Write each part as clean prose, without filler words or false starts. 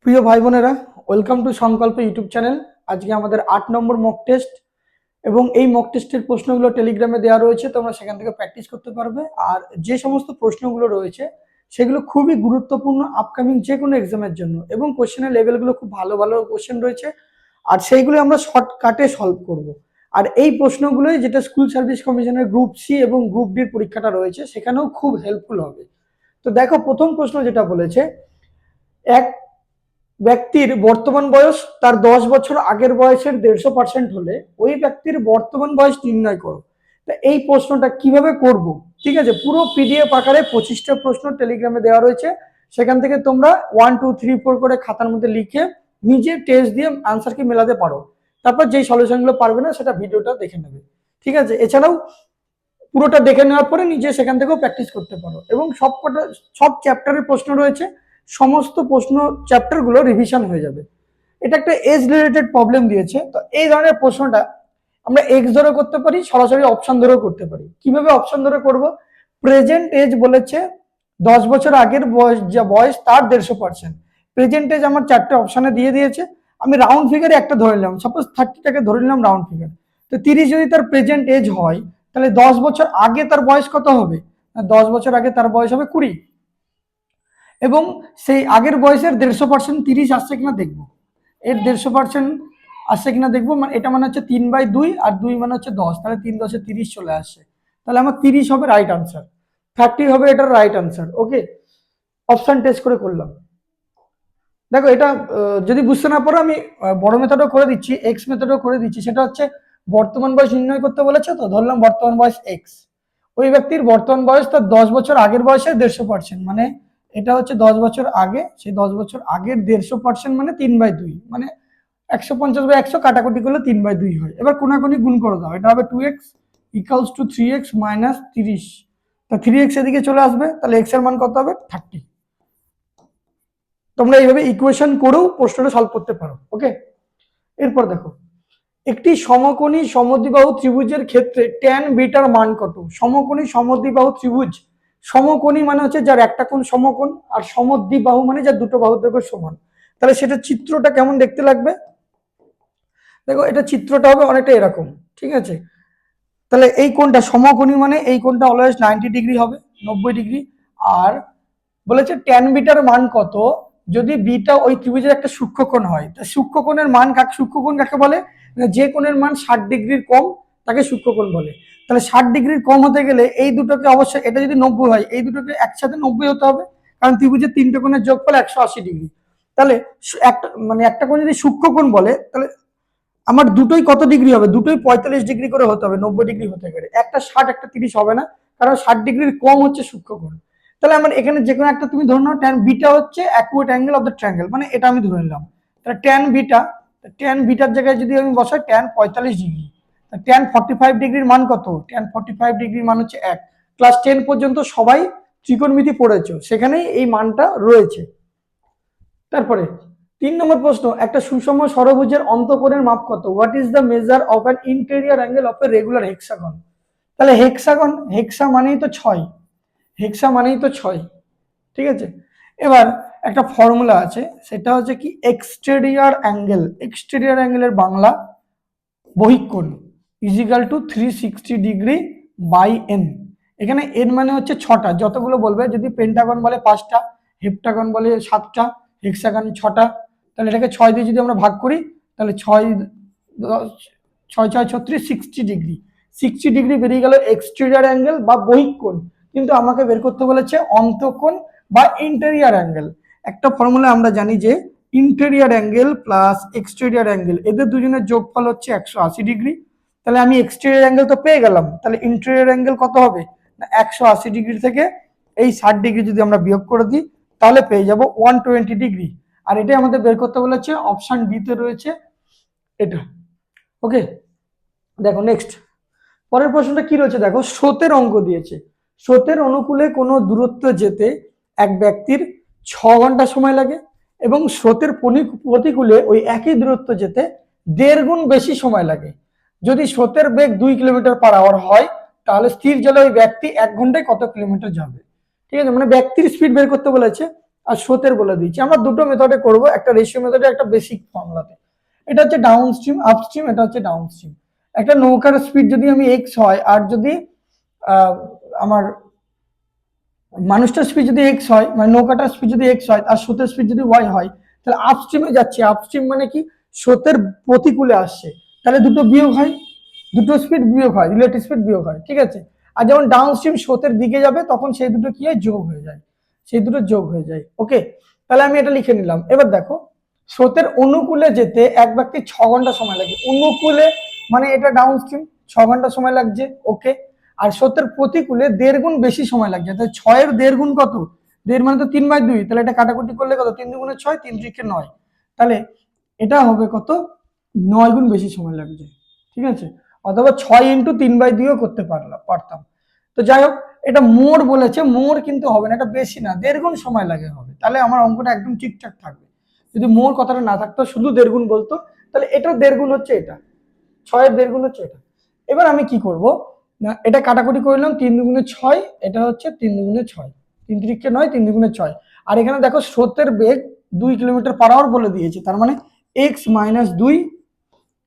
প্রিয় ভাই বোনেরা, ওয়েলকাম টু সংকল্প ইউটিউব চ্যানেল। আজকে আমাদের 8 নম্বর মক টেস্ট এবং এই মক টেস্টের প্রশ্নগুলো টেলিগ্রামে দেওয়া রয়েছে, তোমরা সেখান থেকে প্র্যাকটিস করতে পারবে। আর যে সমস্ত প্রশ্নগুলো রয়েছে সেগুলো খুবই গুরুত্বপূর্ণ আপকামিং যে কোনো এক্সামের জন্য, এবং কোশ্চেনের লেভেলগুলো খুব ভালো ভালো কোশ্চেন রয়েছে, আর সেইগুলো আমরা শর্টকাটে সলভ করব। আর এই প্রশ্নগুলোই যেটা স্কুল সার্ভিস কমিশনের গ্রুপ সি এবং গ্রুপ ডির পরীক্ষাটা রয়েছে সেখানেও খুব হেল্পফুল হবে। তো দেখো, প্রথম প্রশ্ন যেটা বলেছে, এক ব্যক্তির বর্তমান বয়স তার 10 বছর আগের বয়সের 150% হলে ওই ব্যক্তির বর্তমান বয়স নির্ণয় করো। তা এই প্রশ্নটা কিভাবে করব, ঠিক আছে, পুরো পিডিএফ আকারে 25টা প্রশ্ন টেলিগ্রামে দেওয়া রয়েছে। সেখান থেকে তোমরা 1 2 3 4 করে খাতার মধ্যে লিখে নিজে টেস্ট দিয়ে আনসার কি মেলাতে পারো। তারপর যেই সলিউশনগুলো পারবে না সেটা ভিডিওটা দেখে নেবে, ঠিক আছে। এছাড়াও পুরোটা দেখে নেওয়ার পরে নিজে সেখান থেকেও প্র্যাকটিস করতে পারো, এবং সব চ্যাপ্টারের প্রশ্ন রয়েছে, সমস্ত প্রশ্ন চ্যাপ্টারগুলো রিভিশন হয়ে যাবে। এটা একটা এজ রিলেটেড প্রবলেম দিয়েছে, তো এই ধরনের প্রশ্নটা আমরা এক্স ধরে করতে পারি, সরাসরি অপশন ধরেও করতে পারি। কিভাবে অপশন ধরে করব? প্রেজেন্ট এজ বলেছে 10 বছর আগের বয়স, যা বয়স তার 150%। প্রেজেন্ট এজ আমার 4টে অপশনে দিয়ে দিয়েছে, আমি রাউন্ড ফিগারে একটা ধরে নিলাম, সাপোজ 30টাকে ধরে নিলাম রাউন্ড ফিগার। তো 30 যদি তার প্রেজেন্ট এজ হয়, তাহলে 10 বছর আগে তার বয়স কত হবে? 10 বছর আগে তার বয়স হবে 20, এবং সেই আগের বয়সের 150% 30 আসছে কিনা দেখবো। এর 150% আসছে কিনা দেখবো, মানে এটা মানে হচ্ছে 3/2, আর 2 মানে হচ্ছে 10, তাহলে 3 10 30 চলে আসছে। তাহলে আমার 30 হবে রাইট আনসার, 30 হবে এটার রাইট আনসার। ওকে, অপশন টেস্ট করে করলাম। দেখো, এটা যদি বুঝতে না পারো আমি বড় মেথডও করে দিচ্ছি, এক্স মেথডও করে দিচ্ছি। সেটা হচ্ছে বর্তমান বয়স নির্ণয় করতে বলেছে, তো ধরলাম বর্তমান বয়স এক্স। ওই ব্যক্তির বর্তমান বয়স তার 10 বছর আগের বয়সের 150%, মানে এটা হচ্ছে 10 বছর আগে, সেই 10 বছর আগের 150% মানে 3/2, মানে 150/100 কাটাকুটি করলে 3/2 হয়। এবার কোনাকুনি গুণ করে দাও, এটা হবে 2x equals to 3x minus 30। তা 3x এদিকে চলে আসবে, তাহলে x এর মান কত হবে? 30। তোমরা এইভাবে ইকুয়েশন করেও প্রশ্নটা সলভ করতে পারো। ওকে, এরপর দেখো, একটি সমকোণী সমদ্বিবাহু ত্রিভুজের ক্ষেত্রে tan বিটার মান কত? সমকোণী সমদ্বিবাহু ত্রিভুজ, সমকোণী মানে হচ্ছে যার একটা কোণ সমকোণ, আর সমদ্বিবাহু মানে যার দুটো বাহুর দৈর্ঘ্য সমান। তাহলে সেটা চিত্রটা কেমন দেখতে লাগবে? দেখো, এটা চিত্রটা হবে অনেকটা এরকম, ঠিক আছে। তাহলে এই কোণটা সমকোণী, মানে এই কোণটা অলওয়েজ 90 ডিগ্রি হবে, 90 ডিগ্রি। আর বলেছে ট্যান বিটার মান কত যদি বিটা ওই ত্রিভুজের একটা সূক্ষ্মকোণ হয়। তা সূক্ষ্মকোণের মান সূক্ষ্মকোণ কাকে বলে? যে কোণের মান 60 ডিগ্রির কম তাকে সূক্ষ্মকোণ বলে। তাহলে 60 ডিগ্রির কম হতে গেলে এই দুটোকে অবশ্যই, এটা যদি 90 হয় এই দুটোকে একসাথে 90 হতে হবে, কারণ ত্রিভুজের 3টে কোণের যোগফল 180 ডিগ্রি। তাহলে একটা কোণ যদি সূক্ষ্মকোণ বলে, তাহলে আমার দুটোই কত ডিগ্রি হবে? দুটোই 45 ডিগ্রি করে হতে হবে 90 ডিগ্রি হতে গেলে। একটা 60 একটা 30 হবে না, কারণ 60 ডিগ্রির কম হচ্ছে সূক্ষ্মকোণ। তাহলে আমার এখানে যে কোনো একটা তুমি ধরে নাও, ট্যান বিটা হচ্ছে অ্যাকুয়েট অ্যাঙ্গেল অফ দ্য ট্রায়াঙ্গেল, মানে এটা আমি ধরে নিলাম। তাহলে ট্যান বিটার জায়গায় যদি আমি বসাই ট্যান 45 ডিগ্রি, ট্যান 45 ডিগ্রির মান কত? ট্যান 45 ডিগ্রির মান হচ্ছে 1। ক্লাস 10 পর্যন্ত সবাই ত্রিকোণমিতি পড়েছো, সেখানেই এই মানটা রয়েছে। তারপরে 3 নম্বর প্রশ্ন, একটা সুষম ষড়ভুজের অন্তঃকোণের মাপ কত? What is the measure of an interior angle of a regular hexagon? তাহলে হেক্সা মানেই তো 6, হেক্সা মানেই তো 6, ঠিক আছে। এবার একটা ফর্মুলা আছে, সেটা হচ্ছে কি এক্সটেরিয়র অ্যাঙ্গেলের বাংলা বহিঃকোণ is equal to 360 degree by n. এখানে এন মানে হচ্ছে 6টা, যতগুলো বলবে, যদি পেন্টাগন বলে 5টা, হেপ্টাগন বলে 7টা, হেক্সাগন 6টা, তাহলে এটাকে 6 দিয়ে যদি আমরা ভাগ করি, তাহলে 6 6 6 36, 60 ডিগ্রি। 60 ডিগ্রি বেরিয়ে গেল এক্সটেরিয়র অ্যাঙ্গেল বা বহিঃকোণ। কিন্তু আমাকে বের করতে বলেছে অন্তঃকোণ বা ইন্টেরিয়র অ্যাঙ্গেল। একটা ফর্মুলা আমরা জানি যে interior angle plus exterior angle, এদের দুজনের যোগফল হচ্ছে 180 ডিগ্রি। তাহলে আমি এক্সটেরিয়র অ্যাঙ্গেল তো পেয়ে গেলাম, তাহলে ইন্টেরিয়র অ্যাঙ্গেল কত হবে? না, 180 ডিগ্রি থেকে এই 60 ডিগ্রি যদি আমরা বিয়োগ করে দিই, তাহলে পেয়ে যাব 120 ডিগ্রি। আর এটাই আমাদের বের করতে বলেছে, অপশন ডি তে রয়েছে এটা। ওকে, দেখো নেক্সট, পরের প্রশ্নটা কি রয়েছে দেখো, স্রোতের অঙ্ক দিয়েছে। স্রোতের অনুকূলে কোনো দূরত্ব যেতে এক ব্যক্তির 6 ঘন্টা সময় লাগে, এবং স্রোতের প্রতিকূলে ওই একই দূরত্ব যেতে 1.5 গুণ বেশি সময় লাগে। যদি স্রোতের বেগ 2 কিলোমিটার/আওয়ার হয়, তাহলে স্থির জলে ওই ব্যক্তি 1 ঘন্টায় কত কিলোমিটার যাবে? ঠিক আছে, মানে ব্যক্তির স্পিড বের করতে বলেছে, আর স্রোতের বলে দিয়েছি। আমরা দুটো মেথডে করব, একটা রেশিও মেথডে, একটা বেসিক ফর্মুলাতে। এটা হচ্ছে ডাউন স্ট্রিম, আপস্ট্রিম, এটা হচ্ছে ডাউন স্ট্রিম। একটা নৌকার স্পিড যদি আমি এক্স হয়, আর যদি আমার মানুষটার স্পিড যদি এক্স হয়, মানে নৌকাটার স্পিড যদি এক্স হয় আর স্রোতের স্পিড যদি ওয়াই হয়, তাহলে আপস্ট্রিমে যাচ্ছে। আপস্ট্রিম মানে কি, স্রোতের প্রতিকূলে আসছে, তাহলে দুটো বিয়োগ হয়, দুটো স্পিড বিয়োগ হয়, রিলেটিভ স্পিড বিয়োগ হয়, ঠিক আছে। আর যখন ডাউন স্ট্রিম স্রোতের দিকে যাবে, তখন সেই দুটো কি হয়, যোগ হয়ে যায়, সেই দুটো যোগ হয়ে যায়। ওকে, তাহলে আমি এটা লিখে নিলাম। এবার দেখো, স্রোতের অনুকূলে যেতে এক ব্যক্তি 6 ঘন্টা সময় লাগে। অনুকূলে মানে এটা ডাউন স্ট্রিম, 6 ঘন্টা সময় লাগছে। ওকে, আর স্রোতের প্রতিকূলে 1.5 গুণ বেশি সময় লাগছে। তাহলে 6-এর 1.5 গুণ কত? 1.5 মানে তো 3/2, তাহলে এটা কাটাকুটি করলে কত? 3 দুগুণে 6, 3 3 9, তাহলে এটা হবে কত? 9 গুণ বেশি সময় লাগছে, ঠিক আছে। অথবা 6 ইন্টু 3/2 করতে পারতাম। তো যাই হোক, এটা মোড় বলেছে, মোড় কিন্তু হবে না, এটা বেশি না, 1.5 গুণ সময় লাগে হবে, তাহলে আমার অঙ্কটা একদম ঠিকঠাক থাকবে। যদি মোড় কথাটা না থাকতো, শুধু 1.5 গুণ বলতো, তাহলে এটার 1.5 গুণ হচ্ছে এটা, 6-এর 1.5 গুণ হচ্ছে এটা। এবার আমি কি করব না, এটা কাটাকুটি করলাম, 3 দুগুণে 6, এটা হচ্ছে 3 দুগুণে 6, 3 3 9, 3 দুগুণে 6। আর এখানে দেখো স্রোতের বেগ 2 কিলোমিটার পার আওয়ার বলে দিয়েছে, তার মানে x - 2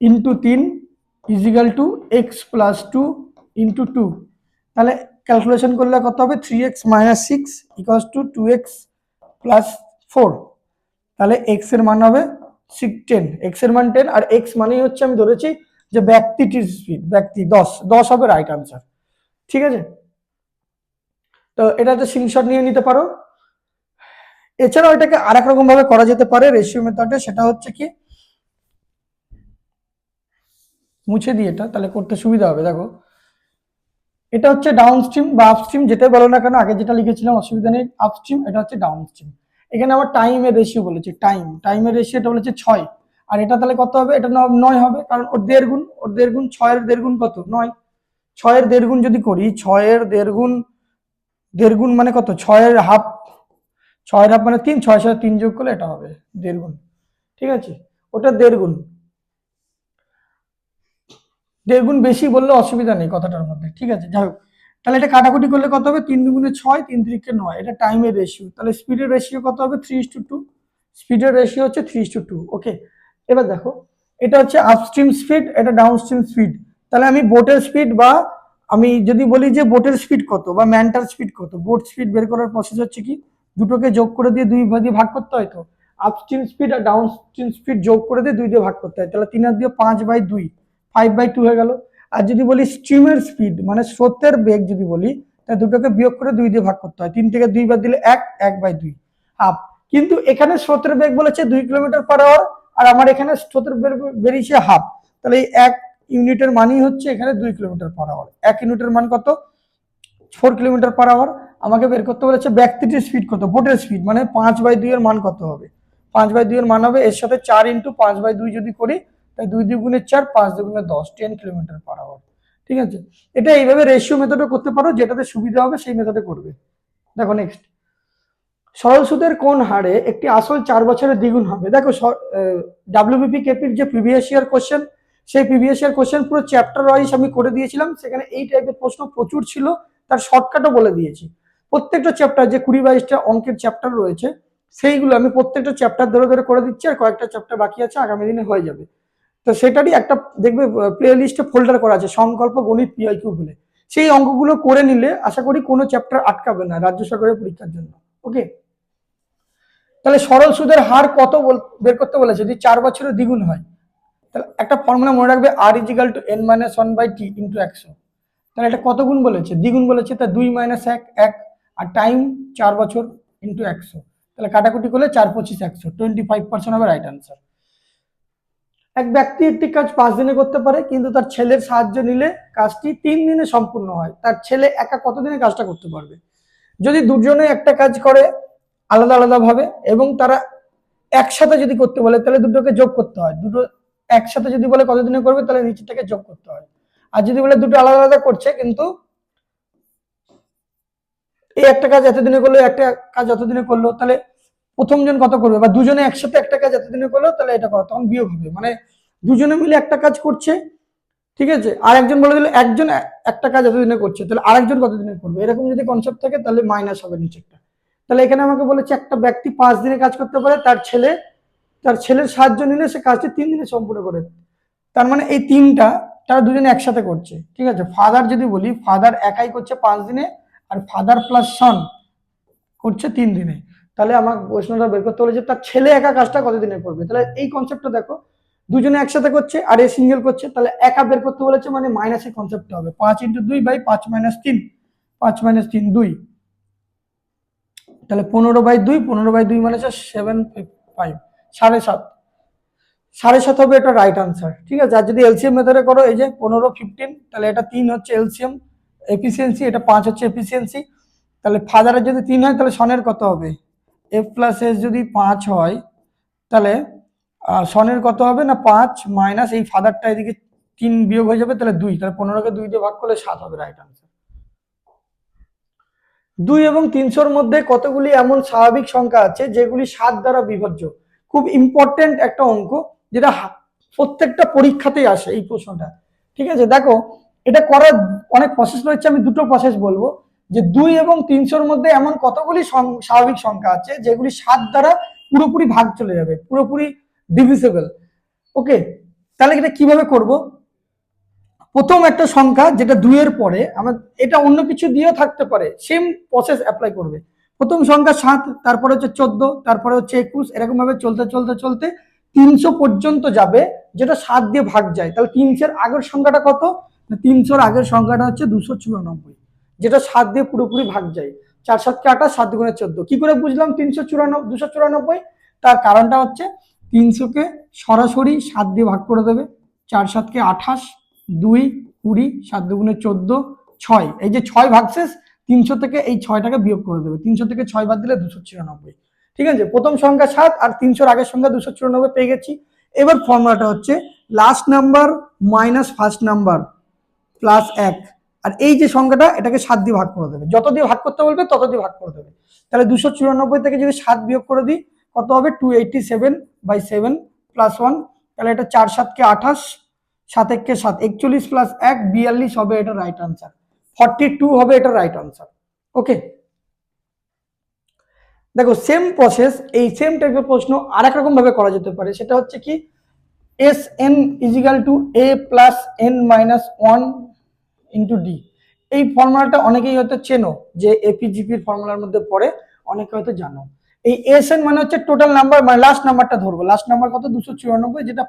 into 3 equal to x plus 2 into 2। তাহলে ক্যালকুলেশন করলে কত হবে? 3x - 6 equals to 2x plus 4। তাহলে x এর মান হবে 10, x এর মান 10, আর x মানেই হচ্ছে, আমি ধরেছি যে ব্যক্তিটির স্পিড, ব্যক্তি 10 হবে রাইট আনসার, ঠিক আছে। তো এটাতে স্ক্রিনশট নিয়ে নিতে পারো। এছাড়াও এটাকে আরেক রকম ভাবে করা যেতে পারে রেশিও মেথডে, সেটা হচ্ছে কি, মুছে দিয়ে এটা, তাহলে করতে সুবিধা হবে। দেখো, এটা হচ্ছে ডাউন স্ট্রিম বা আপস্ট্রিম, যেটাই বলো না কেন, আগে যেটা লিখেছিলাম অসুবিধা নেই, আপস্ট্রিম, এটা হচ্ছে ডাউন স্ট্রিম। এখানে আমার টাইমের রেশিও বলেছে, টাইমের রেশিওটা বলেছে 6, আর এটা তাহলে কত হবে? এটা 9 হবে, কারণ ওর 1.5 গুণ, ওর 1.5 গুণ, 6-এর 1.5 গুণ কত? 9। 6-এর 1.5 গুণ যদি করি, 6-এর 1.5 গুণ, 1.5 গুণ মানে কত? 6-এর হাফ, 6-এর হাফ মানে 3, 6-এর সাথে 3 যোগ করলে এটা হবে 1.5 গুণ, ঠিক আছে। ওটা 1.5 গুণ, 1.5 গুণ বেশি বললে অসুবিধা নেই কথাটার মধ্যে, ঠিক আছে। যাই হোক, তাহলে এটা কাটাকুটি করলে কত হবে? 3 দুগুণে 6, 3 3 9, এটা টাইমের রেশিও। তাহলে স্পিডের রেশিও কত হবে? 3:2, স্পিডের রেশিও হচ্ছে 3:2। ওকে, এবার দেখো, এটা হচ্ছে আপস্ট্রিম স্পিড, এটা ডাউনস্ট্রিম স্পিড। তাহলে আমি বোটের স্পিড, বা আমি যদি বলি যে বোটের স্পিড কত বা ম্যানটার স্পিড কত, বোট স্পিড বের করার প্রসেস হচ্ছে কি, দুটোকে যোগ করে দিয়ে 2 দিয়ে ভাগ করতে হয়। তো আপস্ট্রিম স্পিড আর ডাউনস্ট্রিম স্পিড যোগ করে দিয়ে 2 দিয়ে ভাগ করতে হয়, তাহলে 3 আর দিয়ে 5/2, 5/2 হয়ে গেল। আর যদি বলি স্ট্রিমের স্পিড মানে স্রোতের বেগ যদি বলি, তাহলে দুটোকে বিয়োগ করে 2 দিয়ে ভাগ করতে হয়, 3 থেকে 2 বাদ দিলে 1, 1/2, হাফ। কিন্তু এখানে স্রোতের বেগ বলেছে 2 কিলোমিটার পার আওয়ার, আর আমার এখানে স্রোতের বেগ বেরিয়েছে হাফ, তাহলে এই 1 ইউনিটের মানই হচ্ছে এখানে 2 কিলোমিটার পার আওয়ার। 1 ইউনিটের মান কত? 4 কিলোমিটার পার আওয়ার। আমাকে বের করতে বলেছে ব্যক্তিটির স্পিড কত, বোটের স্পিড, মানে 5/2 এর মান কত হবে? 5/2 এর মান হবে এর সাথে 4 ইন্টু 5/2 যদি করি, তাই 2 দুগুণে 4, 5 দুগুণে 10, 10 কিলোমিটার পার আওয়ার, ঠিক আছে। এটা এইভাবে রেশিও মেথডে করতে পারো, যেটাতে সুবিধা হবে সেই মেথডে করবে। দেখো নেক্সট, সরল সুদের কোন হারে একটি আসল 4 বছরের দ্বিগুণ হবে? দেখো, ডাব্লিউবিপি কেপির যে প্রিভিয়াস ইয়ার কোশ্চেন, সেই প্রিভিয়াস ইয়ার কোশ্চেন পুরো চ্যাপ্টার ওয়াইজ আমি করে দিয়েছিলাম, সেখানে এই টাইপের প্রশ্ন প্রচুর ছিল, তার শর্টকাটও বলে দিয়েছি। প্রত্যেকটা চ্যাপ্টার, যে 20-22টা অঙ্কের চ্যাপ্টার রয়েছে, সেইগুলো আমি প্রত্যেকটা চ্যাপ্টার ধরে ধরে করে দিচ্ছি, আর কয়েকটা চ্যাপ্টার বাকি আছে, আগামী দিনে হয়ে যাবে। তো সেটারই একটা দেখবে প্লে লিস্টে ফোল্ডার করা আছে সংকল্প গণিত পিআইকিউ বলে, সেই অঙ্কগুলো করে নিলে আশা করি কোনো চ্যাপ্টার আটকাবে না রাজ্য সরকারের পরীক্ষার জন্য। ওকে, তাহলে সরল সুদের হার কত বের করতে বলেছে যদি 4 বছরের দ্বিগুণ হয়। তাহলে একটা ফর্মুলা মনে রাখবে, r is equal two n-1/t into 100। তাহলে এটা কত গুণ বলেছে? দ্বিগুণ বলেছে, তা 2 - 1 1, আর টাইম 4 বছর ইন্টু 100। তাহলে কাটাকুটি করলে 4 25 100, 25% হবে রাইট আনসার। এক ব্যক্তি একটি কাজ 5 দিনে করতে পারে, কিন্তু তার ছেলের সাহায্য নিলে কাজটি 3 দিনে সম্পূর্ণ হয়। তার ছেলে একা কত দিনে কাজটা করতে পারবে? যদি দুজনে একটা কাজ করে আলাদা আলাদা ভাবে, এবং তারা একসাথে যদি করতে বলে, তাহলে দুটোকে যোগ করতে হয়। দুটো একসাথে যদি বলে কতদিনে করবে, তাহলে নিচেরটাকে যোগ করতে হয়। আর যদি বলে দুটো আলাদা আলাদা করছে, কিন্তু এই একটা কাজ এতদিনে করলো, একটা কাজ এতদিনে করলো, তাহলে প্রথম জন কত করবে? বা দুজনে একসাথে একটা কাজ এতদিনে করলো, তাহলে এটা করো, তখন বিয়োগ হবে। মানে দুজনে মিলে একটা কাজ করছে, ঠিক আছে, আর একজন বলে দিল একজন একটা কাজ এতদিনে করছে, তাহলে আরেকজন কতদিনে করবে, এরকম যদি কনসেপ্ট থাকে, তাহলে মাইনাস হবে নিচেরটা। তাহলে এখানে আমাকে বলেছে একটা ব্যক্তি 5 দিনে কাজ করতে পারে, তার ছেলের সাহায্য নিলে সে কাজটি 3 দিনে সম্পূর্ণ করে। তার মানে এই তিনটা তারা দুজনে একসাথে করছে, ঠিক আছে। ফাদার যদি বলি, ফাদার একাই করছে 5 দিনে, আর ফাদার প্লাস সন করছে 3 দিনে। তাহলে আমার প্রশ্নটা বের করতে বলেছে তার ছেলে একা কাজটা কত দিনে করবে। তাহলে এই কনসেপ্টটা দেখো, দুজনে একসাথে করছে আর এ সিঙ্গেল করছে, তাহলে একা বের করতে বলেছে মানে মাইনাসের কনসেপ্টটা হবে 5 × 2 / 5 - 3, 5 - 3 2, তাহলে 15/2, 15/2 মানে হচ্ছে 7 5 7.5, 7.5 হবে এটা রাইট আনসার, ঠিক আছে। আর যদি এলসিএম মেথডে করো, এই যে 15 15, তাহলে এটা 3 হচ্ছে এলসিএম এফিসিয়েন্সি, এটা 5 হচ্ছে এফিসিয়েন্সি। তাহলে ফাদারের যদি 3 হয় তাহলে সনের কত হবে, এফ প্লাস এস যদি 5 হয় তাহলে সনের কত হবে না 5 মাইনাস এই ফাদারটা এদিকে 3 বিয়োগ হয়ে যাবে, তাহলে 2, তাহলে 15কে 2 দিয়ে ভাগ করলে 7 হবে রাইট আনসার। 2 এবং 300-র মধ্যে কতগুলি এমন স্বাভাবিক সংখ্যা আছে যেগুলি 7 দ্বারা বিভাজ্য। খুব ইম্পর্টেন্ট একটা অঙ্ক, যেটা প্রত্যেকটা পরীক্ষাতেই আসে এই প্রশ্নটা, ঠিক আছে। দেখো এটা করার অনেক প্রসেস রয়েছে, আমি দুটো প্রসেস বলবো, যে 2 এবং 300-র মধ্যে এমন কতগুলি স্বাভাবিক সংখ্যা আছে যেগুলি 7 দ্বারা পুরোপুরি ভাগ চলে যাবে, পুরোপুরি ডিভিজিবল। ওকে, তাহলে এটা কিভাবে করব। প্রথম একটা সংখ্যা যেটা 2 এর পরে, আমার এটা অন্য কিছু দিয়েও থাকতে পারে, সেম প্রসেস অ্যাপ্লাই করবে। প্রথম সংখ্যা 7, তারপরে হচ্ছে 14, তারপরে হচ্ছে 21, এরকম ভাবে চলতে চলতে চলতে 300 পর্যন্ত যাবে, যেটা 7 দিয়ে ভাগ যায়। তাহলে 300-এর আগের সংখ্যাটা কত, 300-র আগের সংখ্যাটা হচ্ছে 294, যেটা 7 দিয়ে পুরোপুরি ভাগ যায়। 4 7 কে 28, 7 × 14। কি করে বুঝলাম 294? তার কারণটা হচ্ছে 300-কে সরাসরি 7 দিয়ে ভাগ করে দেবে, 4 7 কে 28, 2 20, 7 2 × 14, 6, এই যে 6 ভাগশেষ 300 থেকে এই 6টাকে বিয়োগ করে দেবে, 300 থেকে 6 বাদ দিলে 294, ঠিক আছে। প্রথম সংখ্যা 7 আর 300-র আগের সংখ্যা 294 পেয়ে গেছি। এবার ফর্মুলাটা হচ্ছে last number minus first number plus 1, আর এই যে সংখ্যাটা এটাকে 7 দিয়ে ভাগ করে দেবে, যত দিয়ে ভাগ করতে বলবে তত দিয়ে ভাগ করে দেবে। তাহলে 294 থেকে যদি 7 বিয়োগ করে দিই কত হবে, 287/7 প্লাস 1, তাহলে এটা 4 7 কে 28, 7 1 কে 7, 41 প্লাস 1 42 হবে এটা রাইট আনসার, 42 হবে এটা রাইট আনসার। ওকে, দেখো সেম প্রসেস, এই সেম টাইপের প্রশ্ন আরেক রকম ভাবে করা যেতে পারে। সেটা হচ্ছে কি, Sn = a + n - 1 × d। এই ফর্মুলাটা অনেকেই হয়তো চেনো, যে এপিজিপির ফর্মুলার মধ্যে পড়ে, অনেকে হয়তো জানো। এই Sn মানে হচ্ছে টোটাল নাম্বার, মানে লাস্ট নাম্বারটা ধরবো, লাস্ট নাম্বার কত 294, যেটা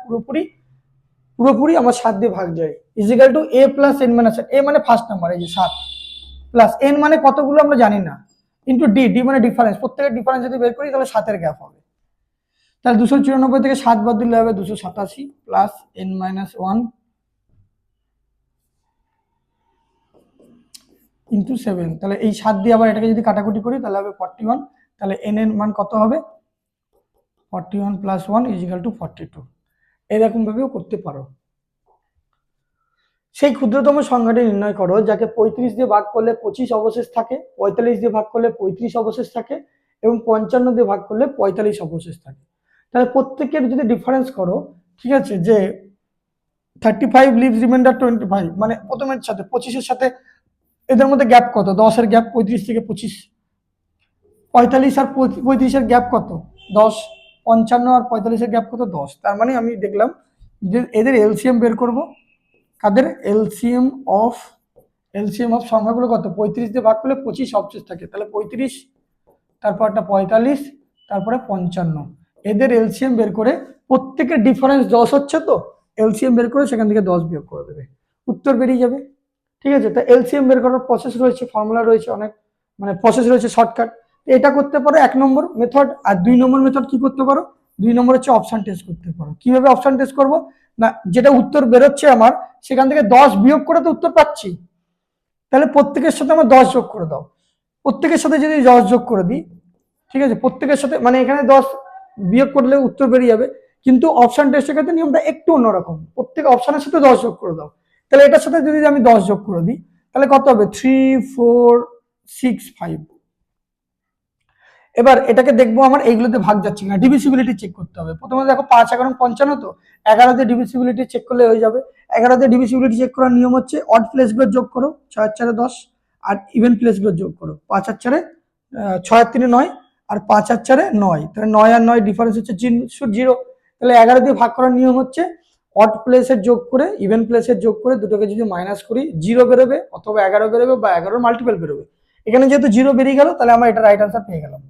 পুরোপুরি আমার 7 দিয়ে ভাগ যায়, = a + n - 1, a মানে ফার্স্ট নাম্বার এই যে 7, প্লাস n মানে কতগুলো আমরা জানি না, ইনটু d মানে ডিফারেন্স, প্রত্যেকের ডিফারেন্স যদি বের করি তাহলে 7 এর গ্যাপ হবে। তাহলে 294 থেকে 7 বাদ দিলে হবে 287 প্লাস n - 1 ইন্টু 7, তাহলে এই 7 দিয়ে আবার এটাকে যদি কাটাকুটি করি তাহলে হবে 41, তাহলে n এর মান কত হবে, 41 + 1 = 42। এরকম ভাবেও করতে পারো। সেই ক্ষুদ্রতম সংখ্যাটি নির্ণয় করো যাকে 35 দিয়ে ভাগ করলে 25 অবশেষ থাকে, 45 দিয়ে ভাগ করলে 35 অবশেষ থাকে এবং 55 দিয়ে ভাগ করলে 45 অবশেষ থাকে। তাহলে প্রত্যেকের যদি ডিফারেন্স করো, ঠিক আছে, যে 35 লিভস রিমাইন্ডার 25, মানে প্রথমের সাথে 25-এর সাথে এদের মধ্যে গ্যাপ কত, 10 এর গ্যাপ, 35 থেকে 25, 45 আর 35-এর গ্যাপ কত 10, 55 আর 45-এর গ্যাপ কত 10। তার মানে আমি দেখলাম যে এদের এলসিএম বের করব, কাদের এলসিএম অফ সংখ্যাগুলো কত, 35 দিয়ে ভাগ করলে 25 অবশেষ থাকে, তাহলে 35, তারপরটা 45, তারপরে 55, এদের এলসিএম বের করে প্রত্যেকের ডিফারেন্স 10 হচ্ছে, তো এলসিএম বের করে সেখান থেকে 10 বিয়োগ করে দেবে, উত্তর বেরিয়ে যাবে, ঠিক আছে। তা এলসিএম বের করার প্রসেস রয়েছে, ফর্মুলা রয়েছে অনেক, মানে প্রসেস রয়েছে শর্টকাট, এটা করতে পারো 1 নম্বর মেথড। আর 2 নম্বর মেথড কি করতে পারো, 2 নম্বর হচ্ছে অপশন টেস্ট করতে পারো। কিভাবে অপশন টেস্ট করব না, যেটা উত্তর বেরোচ্ছে আমার সেখান থেকে 10 বিয়োগ করে তো উত্তর পাচ্ছি, তাহলে প্রত্যেকের সাথে আমার 10 যোগ করে দাও, প্রত্যেকের সাথে যদি 10 যোগ করে দিই, ঠিক আছে, প্রত্যেকের সাথে, মানে এখানে 10 বিয়োগ করলে উত্তর বেরিয়ে যাবে, কিন্তু অপশন টেস্টের ক্ষেত্রে নিয়মটা একটু অন্যরকম, প্রত্যেক অপশনের সাথে 10 যোগ করে দাও। তাহলে এটার সাথে যদি আমি 10 যোগ করে দিই তাহলে কত হবে, 3 4 6 5। এবার এটাকে দেখবো আমার এইগুলোতে ভাগ যাচ্ছে কিনা, ডিভিসিবিলিটি চেক করতে হবে। প্রথমে দেখো 5 11 55, তো 11 দিয়ে ডিভিসিবিলিটি চেক করলে হয়ে যাবে। 11 দিয়ে ডিভিসিবিলিটি চেক করার নিয়ম হচ্ছে অড প্লেসগুলো যোগ করো, 6 4 10, আর ইভেন প্লেসগুলো যোগ করো, 5 আর 4 6 আর 3 9 আর 5 আর 4 9, তাহলে 9 আর 9 ডিফারেন্স হচ্ছে 0। তাহলে 11 দিয়ে ভাগ করার নিয়ম হচ্ছে অড প্লেসের যোগ করে ইভেন প্লেসের যোগ করে দুটোকে যদি মাইনাস করি 0 বেরোবে, অথবা 11 বেরোবে, বা 11 মাল্টিপল বেরোবে। এখানে যেহেতু 0 বেরিয়ে গেল, তাহলে আমরা এটা রাইট আনসার পেয়ে গেলাম।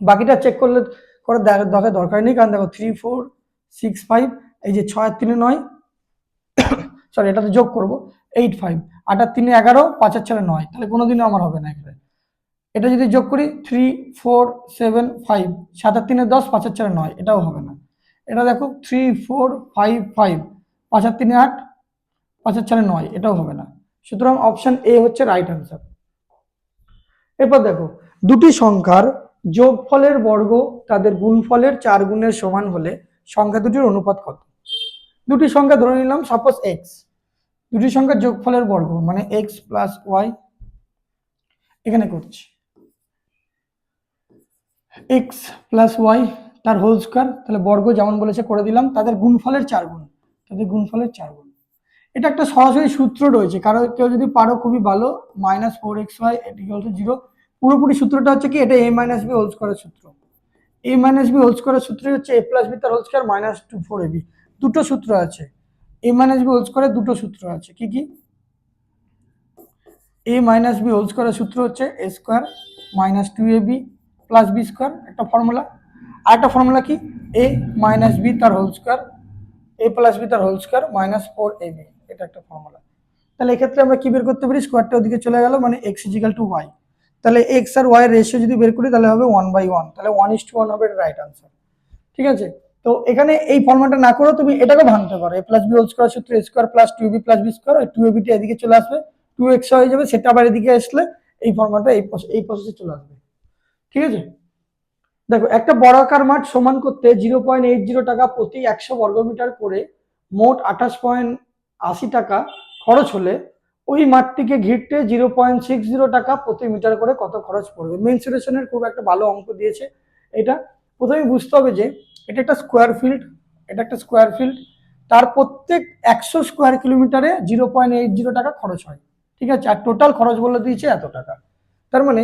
বাকিটা চেক করলে করে দেখার দরকার নেই, কারণ দেখো 3 4 6 5, এই যে 6 আর 3 9, সরি এটাতে যোগ করবো 8 5, 8 আর 3 11, 5 আর 4 9, তাহলে কোনোদিনও আমার হবে না এখানে। এটা যদি যোগ করি 3 4 7 5, 7 আর 3 10, 5 আর 4 9, এটাও হবে না। এটা দেখো 3 4 5 5, 5 আর 3 8, 5 আর 4 9, এটাও হবে না। সুতরাং অপশন এ হচ্ছে রাইট আনসার। এরপর দেখো দুটি সংখ্যার যোগফলের বর্গ তাদের গুণফলের 4 গুণের সমান হলে সংখ্যা দুটির অনুপাত কত? দুটি সংখ্যা ধরে নিলাম, সাপোজ এক্স, দুটি সংখ্যার যোগফলের বর্গ মানে এক্স প্লাস ওয়াই, এখানে করছি এক্স প্লাস ওয়াই তার হোল স্কোয়ার, তাহলে বর্গ যেমন বলেছে করে দিলাম, তাদের গুণফলের 4 গুণ, তাদের গুণফলের 4 গুণ। এটা একটা সরাসরি সূত্র রয়েছে, কারণ কেউ যদি পারো খুবই ভালো, -4xy = 0। পুরোপুরি সূত্রটা হচ্ছে কি, এটা a - b হোল স্কোয়ারের সূত্র। a - b হোল স্কোয়ারের সূত্রই হচ্ছে a + b তার হোল স্কোয়ার -2 4ab। দুটো সূত্র আছে, a - b হোল স্কোয়ারের দুটো সূত্র আছে, কি কি? a - b হোল স্কোয়ারের সূত্র হচ্ছে a square -2ab + b square, একটা ফর্মুলা। আর একটা ফর্মুলা কি, a - b তার হোল স্কোয়ার, a + b তার হোল স্কোয়ার -4ab, এটা একটা ফর্মুলা। তাহলে এক্ষেত্রে আমরা কি বের করতে পারি, স্কোয়ারটা ওদিকে চলে গেল, মানে x = y। তাহলে x আর y এর রেশিও যদি বের করি তাহলে হবে 1/1, তাহলে 1:1 হবে রাইট আনসার। ঠিক আছে, তো এখানে এই ফর্মুলাটা না করেও তুমি এটাকে ভাঙতে পারো, a + b হোল স্কোয়ার সূত্র a square + 2ab + b square, ওই 2ab টা এদিকে চলে আসবে, 2x হয়ে যাবে, সেটা আবার এদিকে আসলে এই ফর্মুলাটা এই প্রসেসে চলে আসবে। ঠিক আছে, দেখো একটা বর্গাকার মাঠ সমান করতে 0.80 টাকা প্রতি 100 বর্গমিটার করে মোট 28.80 টাকা খরচ হলে ওই মাঠটিকে ঘিরতে 0.60 টাকা প্রতি মিটার করে কত খরচ পড়বে? মেনসুরেশনের খুব একটা ভালো অঙ্ক দিয়েছে এটা। প্রথমে বুঝতে হবে যে এটা একটা স্কোয়ার ফিল্ড, এটা একটা স্কোয়ার ফিল্ড, তার প্রত্যেক 100 স্কোয়ার কিলোমিটারে 0.80 টাকা খরচ হয়। ঠিক আছে, আর টোটাল খরচ বলে দিয়েছে এত টাকা। তার মানে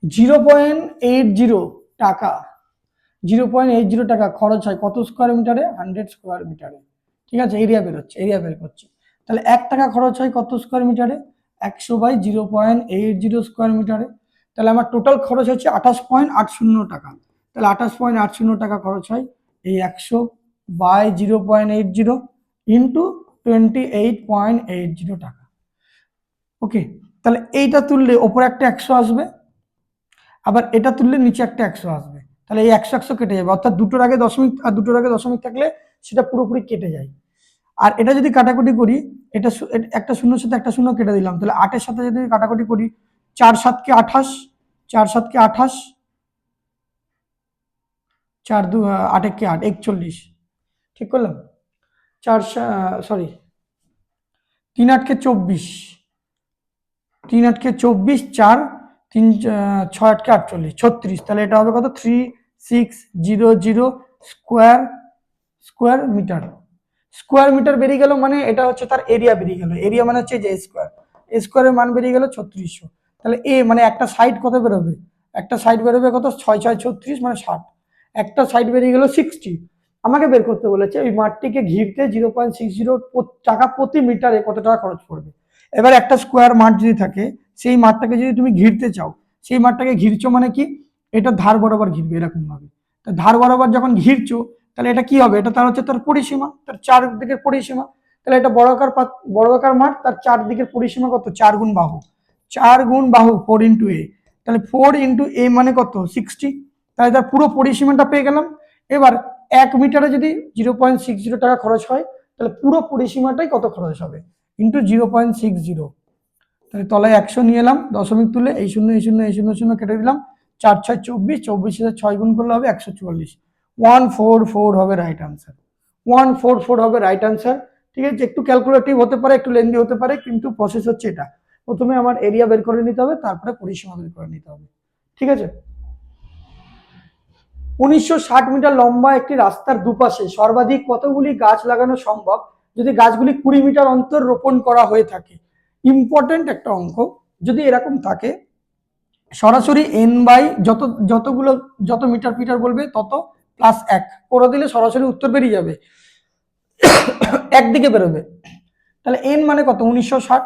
0.80 টাকা, 0.80 টাকা খরচ হয় কত স্কোয়ার মিটারে? 100 স্কোয়ার মিটারে। ঠিক আছে, এরিয়া বেরোচ্ছে, এরিয়া বের করছি। তাহলে 1 টাকা খরচ হয় কত স্কোয়ার মিটারে? 100/0.80 স্কোয়ার মিটারে। তাহলে আমার টোটাল খরচ হচ্ছে 28.80 টাকা। তাহলে 28.80 টাকা খরচ হয়, এই 100/0.80 ইন্টু 28.80 টাকা। ওকে, তাহলে এইটা তুললে ওপরে একটা 100 আসবে, আবার এটা তুললে নিচে একটা 100 আসবে, তাহলে এই 100 100 কেটে যাবে, অর্থাৎ দুটোর আগে দশমিক আর দুটোর আগে দশমিক থাকলে সেটা পুরোপুরি কেটে যায়। আর এটা যদি কাটাকুটি করি, এটা একটা শূন্যর সাথে একটা শূন্য কেটে দিলাম, তাহলে 8-এর সাথে যদি কাটাকুটি করি, 4 7 কে 28, 4 7 কে 28, 4 2 8 1 কে 8, 41। ঠিক করলাম? 4 সরি 3 8 কে 24, 3 8 কে 24, 4 3 6 8 কে 48, 36। তাহলে এটা হবে কত? 3600 square square metre. Square metre বেরিয়ে গেল, মানে এটা হচ্ছে তার এরিয়া বেরিয়ে গেল। এরিয়া মানে হচ্ছে যে স্কোয়ার, স্কোয়ারের মান বেরিয়ে গেল 3600। তাহলে এ মানে একটা সাইড কত বেরোবে? একটা সাইড বেরোবে কত? 6 6 36 মানে 60। একটা সাইড বেরিয়ে গেল 60। আমাকে বের করতে বলেছে ওই মাঠটিকে ঘিরতে 0.60 টাকা প্রতি মিটারে কত টাকা খরচ পড়বে। এবার একটা স্কোয়ার মাঠ যদি থাকে, সেই মাঠটাকে যদি তুমি ঘিরতে চাও, সেই মাঠটাকে ঘিরছো মানে কি, এটা ধার বরাবর ঘিরবে এরকম ভাবে। তা ধার বরাবর যখন ঘিরছো, তাহলে এটা কি হবে? এটা তার হচ্ছে তার পরিসীমা, তার চারদিকের পরিসীমা। তাহলে এটা বর্গাকার মাঠ, তার চারদিকের পরিসীমা কত? 4 গুণ বাহু, 4 গুণ বাহু 4 ইন্টু এ। তাহলে 4 ইন্টু এ মানে কত? 60। তাহলে তার পুরো পরিসীমাটা পেয়ে গেলাম। এবার 1 মিটারে যদি 0.60 টাকা খরচ হয়, তাহলে পুরো পরিসীমাটাই কত খরচ হবে ইন্টু 0.60। তাহলে তলায় 100 নিয়ে এলাম, দশমিক তুলে এই শূন্য এই শূন্য এই শূন্য শূন্য কেটে দিলাম, 4 6 24, 24 6 গুণ করলে হবে 144। 144 হবে রাইট আনসার, 144 হবে রাইট আনসার। ঠিক আছে, একটু ক্যালকুলেটিভ হতে পারে, একটু লেন্দি হতে পারে, কিন্তু প্রসেস হচ্ছে এটা। প্রথমে আমার এরিয়া বের করে নিতে হবে, তারপরে পরিসীমা বের করে নিতে হবে। ঠিক আছে, 1960 মিটার লম্বা একটি রাস্তার দুপাশে সর্বাধিক কতগুলি গাছ লাগানো সম্ভব যদি গাছগুলি 20 মিটার অন্তর রোপণ করা হয়ে থাকে? ইম্পর্টেন্ট একটা অঙ্ক। যদি এরকম থাকে সরাসরি n বাই যত মিটার ফিটার বলবে তত প্লাস 1 করে দিলে সরাসরি উত্তর বেরিয়ে যাবে, একদিকে বেরোবে। তাহলে n মানে কত 1960,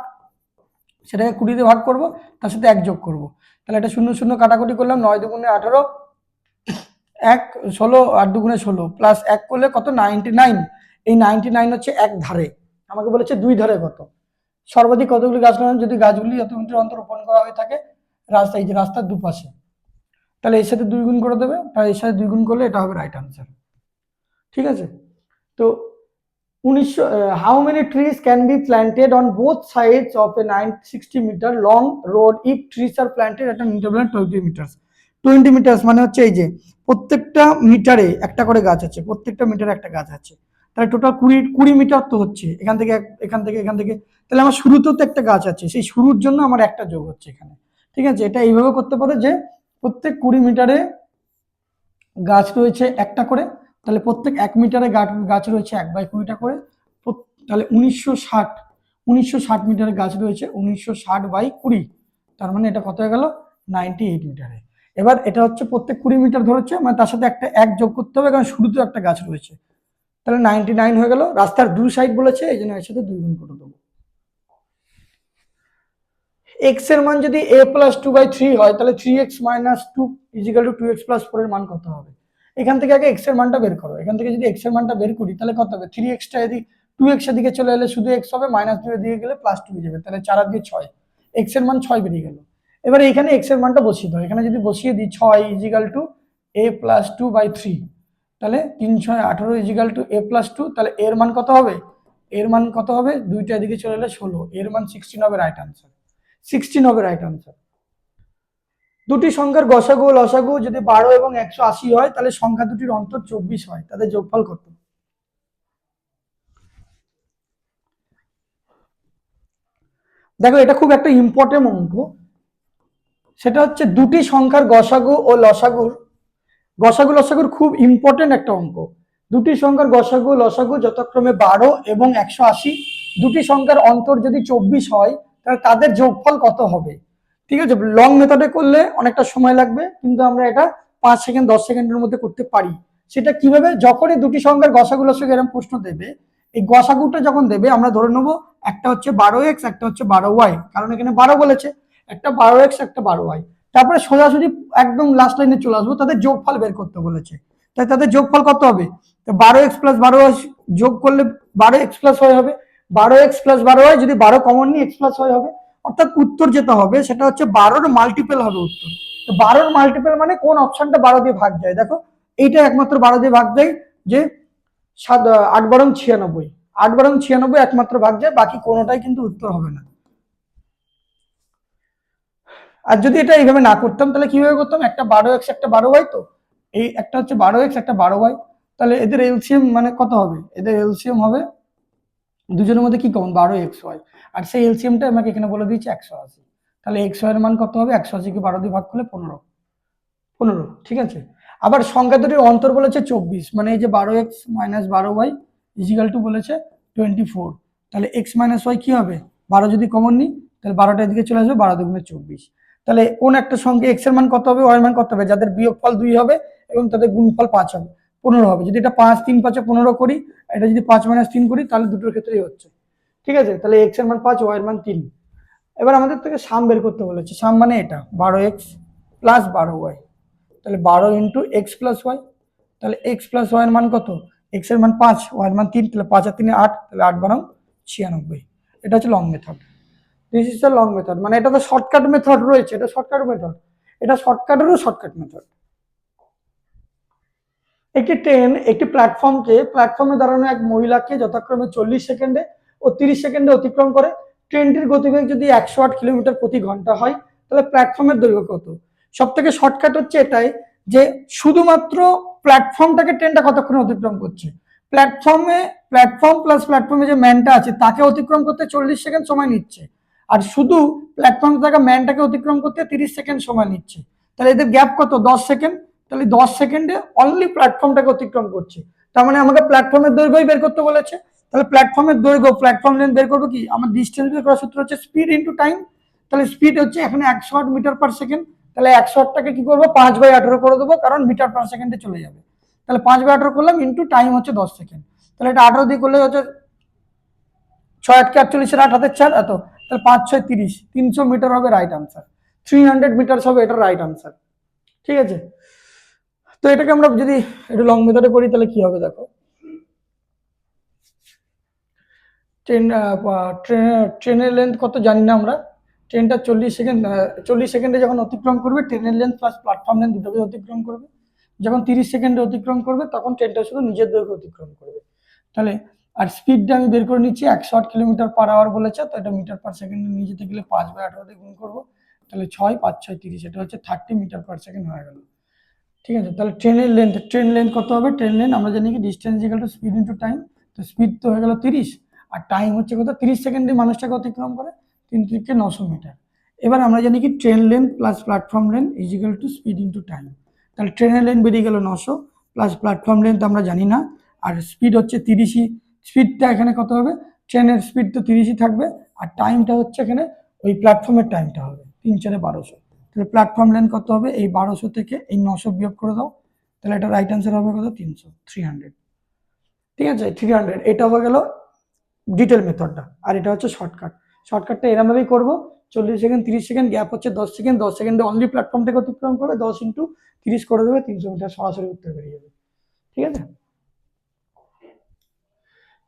সেটাকে 20 দিয়ে ভাগ করব, তার সাথে 1 যোগ করব। তাহলে এটা 0 0 কাটাকুটি করলাম, 9 দুগুণে 18, 1 16 8 দুগুণে 16 প্লাস 1 করলে কত 99। এই 99 হচ্ছে এক ধারে, আমাকে বলেছে দুই ধারে কত, সর্বাধিক কতগুলি গাছ লাগানো যদি গাছগুলি যত মিটার অন্তর রোপণ করা হয়ে থাকে রাস্তা, এই যে রাস্তার দুপাশে, তাহলে এর সাথে 2 গুণ করে দেবে, তাহলে এর সাথে 2 গুণ করলে এটা হবে রাইট আনসার। ঠিক আছে, তো 1900 how many trees can be planted on both sides of a 960 metre long road if trees are planted at an interval 20 metre. 20 metre মানে হচ্ছে এই যে প্রত্যেকটা মিটারে একটা করে গাছ আছে, প্রত্যেকটা মিটারে একটা গাছ আছে, তাহলে টোটাল 20 মিটার তো হচ্ছে, এখান থেকে এখান থেকে, তাহলে আমার শুরুতেও তো একটা গাছ আছে, সেই শুরুর জন্য আমার একটা যোগ হচ্ছে এখানে। ঠিক আছে, এটা এইভাবে করতে পারো যে প্রত্যেক 20 মিটারে গাছ রয়েছে একটা করে, তাহলে প্রত্যেক 1 মিটারে গাছ রয়েছে 1/20টা করে, তাহলে 1960 মিটারে গাছ রয়েছে 1960/20, তার মানে এটা কত হয়ে গেল 98 মিটারে। এবার এটা হচ্ছে প্রত্যেক 20 মিটার ধরেছে, মানে তার সাথে একটা 1 যোগ করতে হবে, কারণ শুরুতেও একটা গাছ রয়েছে, তাহলে 99 হয়ে গেল। রাস্তার দুই সাইড বলেছে, এই জন্য এর সাথে 2 গুণ করে দেবো। x এর মান যদি a + 2/3 হয়, তাহলে 3x - 2 = 2x + 4 এর মান কত হবে? এখান থেকে আগে x এর মানটা বের করো, এখান থেকে যদি x এর মানটা বের করি তাহলে কত হবে, 3x টা এদিকে 2x এর দিকে চলে এলে শুধু x হবে, -2 এর দিকে গেলে +2 হয়ে যাবে, তাহলে 4 আর 2 6, x এর মান 6 বেরিয়ে গেল। এবারে এখানে x এর মানটা বসিয়ে দাও, এখানে যদি বসিয়ে দিই 6 = a + 2/3, তাহলে 3 6 18 = a + 2, তাহলে এর মান কত হবে, এর মান কত হবে, দুইটা এদিকে চলে এলে 16, এর মান 16 হবে রাইট আনসার। 16 হবে রাইট আনসার। দুটি সংখ্যার গসাগু ও লসাগু যদি 12 এবং 180 হয়, তাহলে সংখ্যা দুটির অন্তর 24 হয়, তাদের যোগফল কত? দেখো এটা খুব একটা ইম্পর্টেন্ট অঙ্ক, সেটা হচ্ছে দুটি সংখ্যার গসাগু ও লসাগুর, গসাগু লসাগুর খুব ইম্পর্টেন্ট একটা অঙ্ক। দুটি সংখ্যার গসাগু লসাগু যথাক্রমে 12 এবং 180, দুটি সংখ্যার অন্তর যদি 24 হয়, তাহলে তাদের যোগফল কত হবে? ঠিক আছে, লং মেথডে করলে অনেকটা সময় লাগবে, কিন্তু আমরা এটা 5 সেকেন্ড 10 সেকেন্ডের মধ্যে করতে পারি। সেটা কিভাবে, যখনই দুটি সংখ্যার গসাগু লসাগু এরকম প্রশ্ন দেবে, এই গসাগুটা যখন দেবে আমরা ধরে নেবো একটা হচ্ছে 12x, একটা হচ্ছে 12y, কারণ এখানে 12 বলেছে, একটা 12x একটা 12y, তারপরে সোজাসুজি একদম লাস্ট লাইনে চলে আসবো, তাদের যোগফল বের করতে বলেছে, তাই তাদের যোগফল কত হবে, 12x + 12y যোগ করলে 12x + y হবে, 12x + 12y যদি 12 কমন নিই x + y হবে, অর্থাৎ উত্তর যেটা হবে সেটা হচ্ছে 12 এর মাল্টিপল হবে উত্তর। তো 12 এর মাল্টিপল মানে কোন অপশনটা 12 দিয়ে ভাগ যায়, দেখো এইটা একমাত্র 12 দিয়ে ভাগ যায়, যে 8 × 96, 8 × 96 একমাত্র ভাগ যায়, বাকি কোনোটাই কিন্তু উত্তর হবে না। আর যদি এটা এইভাবে না করতাম তাহলে কিভাবে করতাম, একটা 12x একটা 12y, তো এই একটা হচ্ছে 12x একটা 12y, তাহলে এদের এলসিএম মানে কত হবে, এদের এলসিএম হবে দুজনের মধ্যে কি কমন 12xy, আর সেই এলসিএমটা আমাকে এখানে বলে দিয়েছে 180, তাহলে xy এর মান কত হবে, 180 কে 12 দিয়ে ভাগ করলে 15। ঠিক আছে, আবার সংখ্যা দুটির অন্তর বলেছে 24, মানে এই যে 12x - 12y = বলেছে 24, তাহলে x - y কি হবে, 12 যদি কমন নিই তাহলে 12টা এদিকে চলে আসবে, 12 দুগুণে 24, তাহলে কোন একটা সংখ্যা x এর মান কত হবে, y এর মান কত হবে, যাদের বিয়োগফল 2 হবে এবং তাদের গুণফল 5 হবে, 15 হবে। যদি এটা 5 3 5 15 করি, এটা যদি 5 - 3 করি, তাহলে দুটোর ক্ষেত্রেই হচ্ছে। ঠিক আছে, তাহলে x এর মান 5, y এর মান 3। এবার আমাদের থেকে সাম বের করতে বলেছে, সাম মানে এটা 12x + 12y, তাহলে 12 × x + y, তাহলে x + y এর মান কত, x এর মান 5, y এর মান 3, তাহলে 5 আর 3 8, তাহলে 8 × 96। এটা হচ্ছে long method, this is the long method, মানে এটা তো শর্টকাট মেথড রয়েছে, এটা শর্টকাট মেথড, এটা শর্টকাটেরও শর্টকাট মেথড। একটি ট্রেন একটি প্ল্যাটফর্মে দাঁড়ানো এক মহিলাকে যথাক্রমে 40 সেকেন্ডে ও 30 সেকেন্ডে অতিক্রম করে। ট্রেনটির গতিবেগ যদি 108 কিলোমিটার প্রতি ঘন্টা হয়, তাহলে প্ল্যাটফর্মের দৈর্ঘ্য কত? সব থেকে শর্টকাট হচ্ছে এটাই, যে শুধুমাত্র প্ল্যাটফর্মটাকে ট্রেনটা কতক্ষণে অতিক্রম করছে, প্ল্যাটফর্ম প্লাস প্ল্যাটফর্মে যে ম্যানটা আছে তাকে অতিক্রম করতে 40 সেকেন্ড সময় নিচ্ছে, আর শুধু প্ল্যাটফর্মে থাকা ম্যানটাকে অতিক্রম করতে 30 সেকেন্ড সময় নিচ্ছে, তাহলে এদের গ্যাপ কত, 10 সেকেন্ড, তাহলে 10 সেকেন্ডে অনলি প্ল্যাটফর্মটাকে অতিক্রম করছে, তার মানে আমাকে প্ল্যাটফর্মের দৈর্ঘ্যই বের করতে বলেছে, তাহলে প্ল্যাটফর্মের দৈর্ঘ্য প্ল্যাটফর্ম লেন্থ বের করবো কি, আমার ডিস্টেন্স বের করার সূত্র হচ্ছে স্পিড ইন্টু টাইম। তাহলে স্পিড হচ্ছে এখানে 108 মিটার পার সেকেন্ড। তাহলে 108টাকে কি করবো 5/18 করে দেবো, কারণ মিটার পার সেকেন্ডে চলে যাবে। তাহলে 5/18 করলাম, ইন্টু টাইম হচ্ছে 10 সেকেন্ড। তাহলে এটা 18 দিয়ে করলে হচ্ছে 6 8 কে 48 8 4 এত, তাহলে 5 6 30, 300 মিটার হবে রাইট আনসার। 300 মিটার হবে এটা রাইট আনসার। ঠিক আছে, তো এটাকে আমরা যদি একটু লং মেথডে করি তাহলে কি হবে দেখো। ট্রেনের লেন্থ কত জানি না আমরা। ট্রেনটা 40 সেকেন্ডে যখন অতিক্রম করবে, ট্রেনের লেন্থ প্লাস প্ল্যাটফর্ম লেন্থ দুটোকে অতিক্রম করবে। যখন 30 সেকেন্ডে অতিক্রম করবে তখন ট্রেনটা শুধু নিজের দৈর্ঘ্য অতিক্রম করবে। তাহলে আর স্পিডটা আমি বের করে নিচ্ছি, 108 কিলোমিটার পার আওয়ার বলেছে, তো এটা মিটার পার সেকেন্ডে নিয়ে যেতে গেলে 5/18 দিয়ে গুণ করবো। তাহলে 6 5 6 30, এটা হচ্ছে 30 মিটার পার সেকেন্ড হয়ে গেল। ঠিক আছে, তাহলে ট্রেন লেন্থ কত হবে, ট্রেন লেন্থ আমরা জানি কি distance equal to speed into time. তো স্পিড তো হয়ে গেল 30, আর টাইম হচ্ছে কত, 30 সেকেন্ডে মানুষটাকে অতিক্রম করে, 3 থেকে 900 মিটার। এবার আমরা জানি কি train length plus platform length is equal to speed into time. তাহলে ট্রেনের লেন্থ বেরিয়ে গেল 900, প্লাস প্ল্যাটফর্ম লেন্থ আমরা জানি না, আর স্পিড হচ্ছে 30ই। স্পিডটা এখানে কত হবে, ট্রেনের স্পিড তো 30ই থাকবে, আর টাইমটা হচ্ছে এখানে ওই প্ল্যাটফর্মের টাইমটা হবে 3 4 1200। তাহলে প্ল্যাটফর্ম লেন্থ কত হবে, এই 1200 থেকে এই 900 বিয়োগ করে দাও, তাহলে এটা রাইট অ্যান্সার হবে কত, 300। ঠিক আছে, 300। এটা হয়ে গেল ডিটেল মেথডটা, আর এটা হচ্ছে শর্টকাট। শর্টকাটটা এরমভাবেই করবো, 40 সেকেন্ড 30 সেকেন্ড, গ্যাপ হচ্ছে 10 সেকেন্ড, 10 সেকেন্ডে অনলি প্ল্যাটফর্ম থেকে অতিক্রম করবে, 10 ইন্টু 30 করে দেবে, 300 মিটার সরাসরি উত্তর বেরিয়ে যাবে। ঠিক আছে,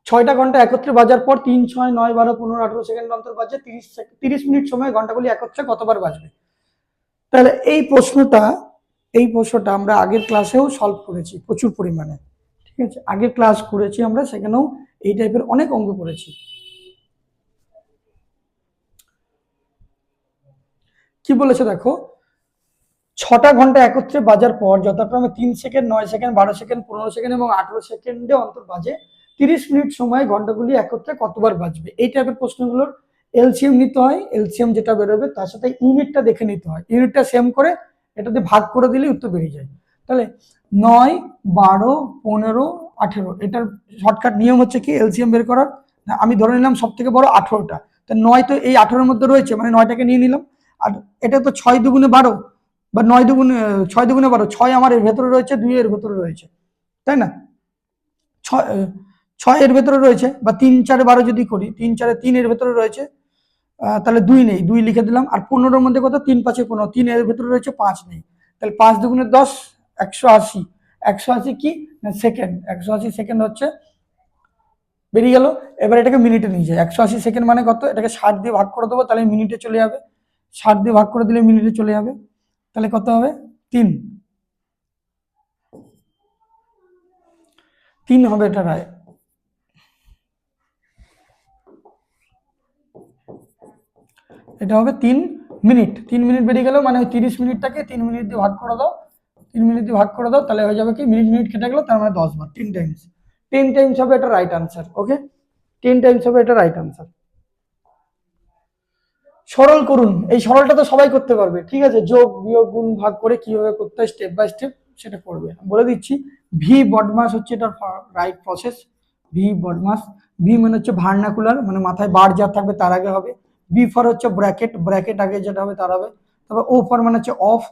6টা ঘন্টা একত্রে বাজার পর 3 6 9 12 15 18 সেকেন্ড অন্তর বাজে, 30 মিনিট সময় ঘন্টাগুলি একত্রে কতবার বাজবে। তাহলে এই প্রশ্নটা আমরা আগের ক্লাসেও সলভ করেছি প্রচুর পরিমাণে। ঠিক আছে, আগের ক্লাস করেছি আমরা, সেখানেও এই টাইপের অনেক অঙ্ক করেছি। কি বলেছে দেখো, 6টা ঘন্টা একত্রে বাজার পর যথাক্রমে 3 সেকেন্ড 9 সেকেন্ড 12 সেকেন্ড 15 সেকেন্ড এবং 18 সেকেন্ডে অন্তর বাজে, 30 মিনিট সময় ঘন্টাগুলি একত্রে কতবার বাজবে। এই টাইপের প্রশ্নগুলোর এলসিএম নিতে হয়, এলসিএম যেটা বেরোবে তার সাথে ইউনিটটা দেখে নিতে হয়, ইউনিটটা সেম করে এটাতে ভাগ করে দিলে উত্তর বেরিয়ে যায়। তাহলে 9 12 15 18, এটার শর্টকাট নিয়ম হচ্ছে কি এলসিএম বের করার, আমি ধরে নিলাম সব থেকে বড় 18টা, তা 9 তো এই 18-এর মধ্যে রয়েছে, মানে 9টাকে নিয়ে নিলাম। আর এটা তো 6 দুগুণে 12 বা 9 দুগুণে 6 দুগুণে 12, 6 আমার এর ভেতরে রয়েছে, 2 এর ভেতরে রয়েছে, তাই না, 6 এর ভেতরে রয়েছে, বা 3 4 12 যদি করি, 3 4 3 এর ভেতরে রয়েছে, তাহলে 2 নেই, 2 লিখে দিলাম। আর 15-এর মধ্যে কত, 3 5 15, 3 এর ভেতরে রয়েছে, 5 নেই, তাহলে 5 দুগুণে 10, 180। 180 কি না সেকেন্ড, 180 সেকেন্ড হচ্ছে বেরিয়ে গেল। এবার এটাকে মিনিটে নিয়ে যায়, 180 সেকেন্ড মানে কত, এটাকে 60 দিয়ে ভাগ করে দেবো, তাহলে মিনিটে চলে যাবে, 60 দিয়ে ভাগ করে দিলে মিনিটে চলে যাবে, তাহলে কত হবে 3 হবে এটা রায়। এটা হবে 3 মিনিট, 3 মিনিট বেরিয়ে গেল, মানে ওই 30 মিনিটটাকে 3 মিনিট দিয়ে ভাগ করে দাও, 3 মিনিট দিয়ে ভাগ করে দাও, তাহলে হয়ে যাবে কি মিনিট মিনিট কেটে গেল, তার মানে 10 বার, 10 টাইমস, 10 টাইমস হবে এটা রাইট আনসার। ওকে, 10 টাইমস হবে এটা রাইট আনসার। সরল করুন, এই সরলটা তো সবাই করতে পারবে। ঠিক আছে, যোগ বিয়োগ গুণ ভাগ করে কিভাবে করতে হয় স্টেপ বাই স্টেপ সেটা করবে, বলে দিচ্ছি। ভি বডমাস হচ্ছে এটা right process. V BODMAS, V মানে হচ্ছে ভার্নাকুলার, মানে মাথায় বার যা থাকবে তার আগে হবে। বি ফর হচ্ছে ব্র্যাকেট, ব্র্যাকেট আগে যেটা হবে তার হবে। তারপর ও ফর মানে হচ্ছে অফ,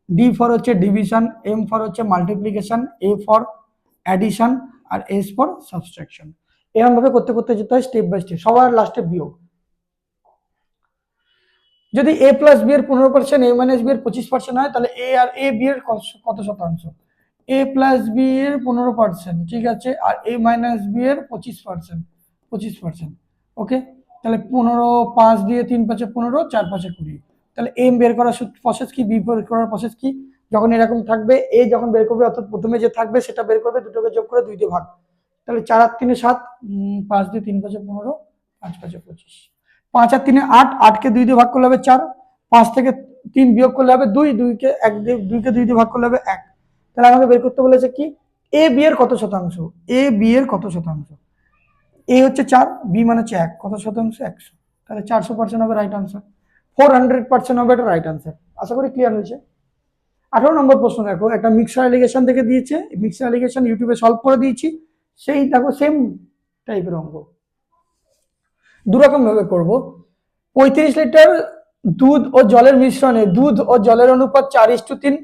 ডি ফর হচ্ছে ডিভিশন, এম ফর হচ্ছে মাল্টিপ্লিকেশন, এ ফর অ্যাডিশন, আর এস ফর সাবট্রাকশন। এরকম ভাবে করতে করতে যেতে হয় স্টেপ বাই স্টেপ, সবার লাস্টে বিয়োগ। যদি এ প্লাস বি এর 15%, এ মাইনাস বি এর 25% হয়, তাহলে এ আর এ বি এর কত শতাংশ, এ প্লাস বি এর 15%, ঠিক আছে, আর এ মাইনাস বি এর 25%। ওকে, তাহলে 15 5 দিয়ে 3 5 15, 4 5 20। তাহলে এম বের করার প্রসেস কি, বি বের করার প্রসেস কি, যখন এরকম থাকবে এ যখন বের করবে, অর্থাৎ প্রথমে যে থাকবে সেটা বের করবে, দুটোকে যোগ করে 2 দিয়ে ভাগ, তাহলে 4 আর 3 7, 5 দিয়ে 3 5 15, 5 5 25, 5 আর 3 8, 8কে 2 দিয়ে ভাগ করলে হবে 4, 5 থেকে 3 বিয়োগ করলে হবে 2, 2কে 2 দিয়ে ভাগ করলে হবে 1। তাহলে আমাকে বের করতে বলেছে কি এ বি এর কত শতাংশ, এ বি এর কত শতাংশ, এ হচ্ছে 4, বি মানে হচ্ছে 1, কত শতাংশ 100, তাহলে 400% হবে রাইট আনসার, 400% হবে এটা রাইট আনসার। আশা করি ক্লিয়ার হয়েছে। 18 নম্বর প্রশ্ন দেখো, একটা মিক্সার অ্যালিগেশন থেকে দিয়েছে, মিক্সার অ্যালিগেশন ইউটিউবে সলভ করে দিয়েছি, সেই দেখো সেম টাইপের অঙ্ক। দুরকম ভাবে করব। 35 লিটার দুধ ও জলের মিশ্রণে দুধ ও জলের অনুপাত 4:3।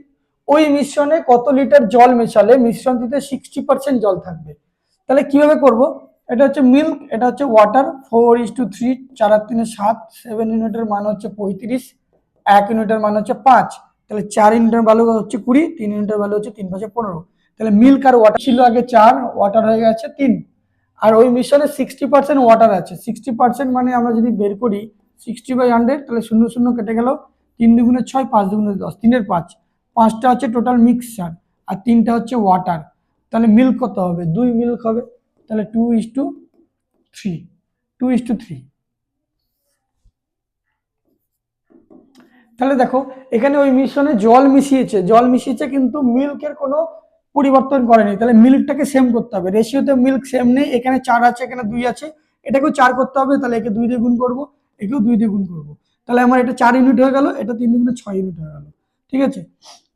ওই মিশ্রণে কত লিটার জল মেশালে মিশ্রণটিতে 60% জল থাকবে? তাহলে কিভাবে করব? এটা হচ্ছে মিল্ক, এটা হচ্ছে ওয়াটার। 4:3, 4 আর 3 7, 7 ইউনিটের মান হচ্ছে 35, 1 ইউনিটের মান হচ্ছে 5। তাহলে 4 ইউনিটের ভ্যালু হচ্ছে 20, 3 ইউনিটের ভ্যালু হচ্ছে 3 5 15। তাহলে মিল্ক আর ওয়াটার ছিল আগে 4, ওয়াটার হয়ে গেছে 3। আর ওই মিশ্রণে 60% ওয়াটার আছে। 60% মানে আমরা যদি বের করি 60/100, তাহলে 0 0 কেটে গেল, 3 দুগুণে 6, 5 দুগুণে 10, 3 5, 5টা হচ্ছে টোটাল মিক্সচার আর 3টা হচ্ছে ওয়াটার। তাহলে মিল্ক কত হবে? 2 মিল্ক হবে। তাহলে 2:3, 2:3। তাহলে দেখো এখানে ওই মিশ্রণে জল মিশিয়েছে কিন্তু মিল্কের কোনো পরিবর্তন করেনি। তাহলে মিল্কটাকে সেম করতে হবে। রেশিওতে মিল্ক সেম নেই, এখানে 4 আছে, এখানে 2 আছে, এটাকেও 4 করতে হবে। তাহলে একে 2 দিয়ে গুণ করবো, একেও 2 দিয়ে গুণ করবো। তাহলে আমার এটা 4 ইউনিট হয়ে গেল, এটা 3 দুগুণে 6 ইউনিট হয়ে গেল। ঠিক আছে।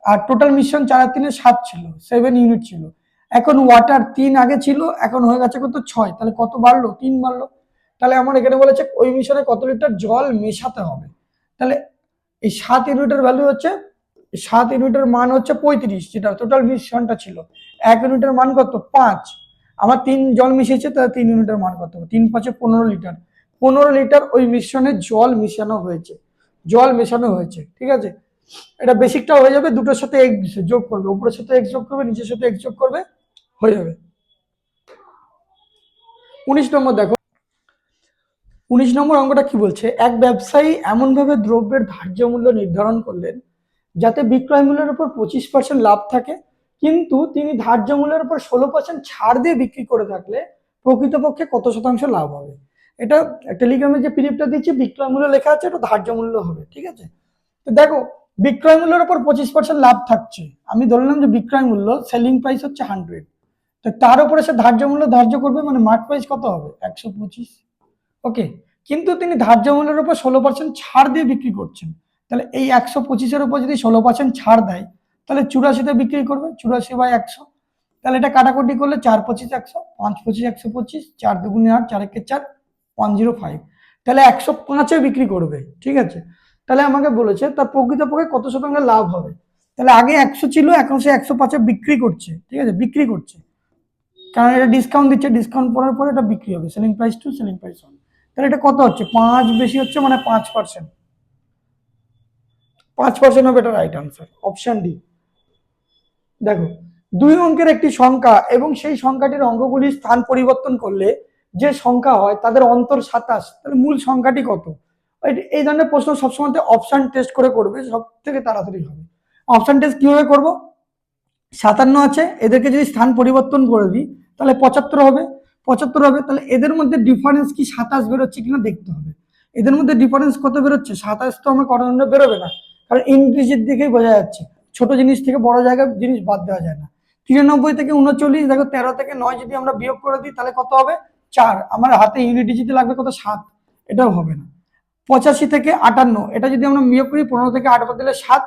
আর টোটাল মিশ্রণ 4 আর 3 7 ছিল, 7 ইউনিট ছিল। এখন ওয়াটার 3 আগে ছিল, এখন হয়ে গেছে কত? 6। তাহলে কত বাড়লো? 3 বাড়লো। তাহলে আমার এখানে বলেছে ওই মিশ্রণে কত লিটার জল মেশাতে হবে। তাহলে এই 7 ইউনিটের ভ্যালু হচ্ছে, 7 ইউনিটের মান হচ্ছে 35, যেটা টোটাল মিশ্রণটা ছিল। 1 ইউনিটের মান কত? 5। আমার 3 জল মিশিয়েছে, তাহলে 3 ইউনিটের মান কত? 3 5 15 লিটার। 15 লিটার ওই মিশ্রণে জল মেশানো হয়েছে, জল মেশানো হয়েছে। ঠিক আছে। এটা বেসিকটা হয়ে যাবে, দুটোর সাথে এক্স যোগ করবে, উপরের সাথে এক্স যোগ করবে, নিচের সাথে এক্স যোগ করবে, হয়ে যাবে। 19 নম্বর দেখো। 19 নম্বর অঙ্কটা কি বলছে? এক ব্যবসায়ী এমনভাবে দ্রব্যের ধার্য মূল্য নির্ধারণ করলেন যাতে বিক্রয় মূল্যের উপর 25% লাভ থাকে, কিন্তু তিনি ধার্য মূল্যের উপর 16% ছাড় দিয়ে বিক্রি করে থাকলে প্রকৃতপক্ষে কত শতাংশ লাভ হবে? এটা টেলিগ্রামে যে পিডিএফটা দিচ্ছি, বিক্রয় মূল্য লেখা আছে, এটা ধার্য মূল্য হবে। ঠিক আছে। তো দেখো বিক্রয় মূল্যের উপর 25% লাভ থাকছে। আমি ধরলাম যে বিক্রয় মূল্য, সেলিং প্রাইস হচ্ছে 100, তো তার উপরে সে ধার্য মূল্য ধার্য করবে, মানে মার্ক প্রাইস কত হবে? 125। ওকে। কিন্তু তিনি ধার্য মূল্যের উপর 16% ছাড় দিয়ে বিক্রি করছেন। তাহলে এই 125-এর উপর যদি 16% ছাড় দেয়, তাহলে 84-তে বিক্রি করবে, 84/100। তাহলে এটা কাটাকুটি করলে 4 25 100, 5 25 125, 4 দুগুণে 8, 4 একে 4, 105। তাহলে 105-এ বিক্রি করবে। ঠিক আছে। তাহলে আমাকে বলেছে তার প্রকৃতপক্ষে কত শতাংশ লাভ হবে। তাহলে আগে 100 ছিল, এখন সে 105-এ বিক্রি করছে। ঠিক আছে, বিক্রি করছে, কারণ এটা ডিসকাউন্ট দিচ্ছে, ডিসকাউন্ট পড়ার পরে এটা বিক্রি হবে। Selling price 2, selling price 1। তাহলে এটা কত হচ্ছে? 5 বেশি হচ্ছে, মানে 5%। 5% হবে এটা রাইট আনসার, অপশন ডি। দেখো 2 অঙ্কের একটি সংখ্যা এবং সেই সংখ্যাটির অঙ্কগুলির স্থান পরিবর্তন করলে যে সংখ্যা হয় তাদের অন্তর 27, তাহলে মূল সংখ্যাটি কত? এই ধরনের প্রশ্ন সবসময় অপশন টেস্ট করে করবে, সব থেকে তাড়াতাড়ি হবে। অপশন টেস্ট কিভাবে করবো? 57 আছে, এদেরকে যদি স্থান পরিবর্তন করে দিই তাহলে 75 হবে। 75 হবে, তাহলে এদের মধ্যে ডিফারেন্স কি 27 বেরোচ্ছে কিনা দেখতে হবে। এদের মধ্যে ডিফারেন্স কত বেরোচ্ছে? 27 তো আমার কখনো বেরোবে না, কারণ ইনক্রিজের দিকেই বোঝা যাচ্ছে। ছোট জিনিস থেকে বড় জায়গায় জিনিস বাদ দেওয়া যায় না। 93 থেকে 39, দেখো 13 থেকে 9 যদি আমরা বিয়োগ করে দিই তাহলে কত হবে? 4। আমার হাতে ইউনিট ডিজিট লাগবে কত? 7, এটাও হবে না। 85 থেকে 58, এটা যদি আমরা বিয়োগ করি 15 থেকে 8 বাদ দিলে 7,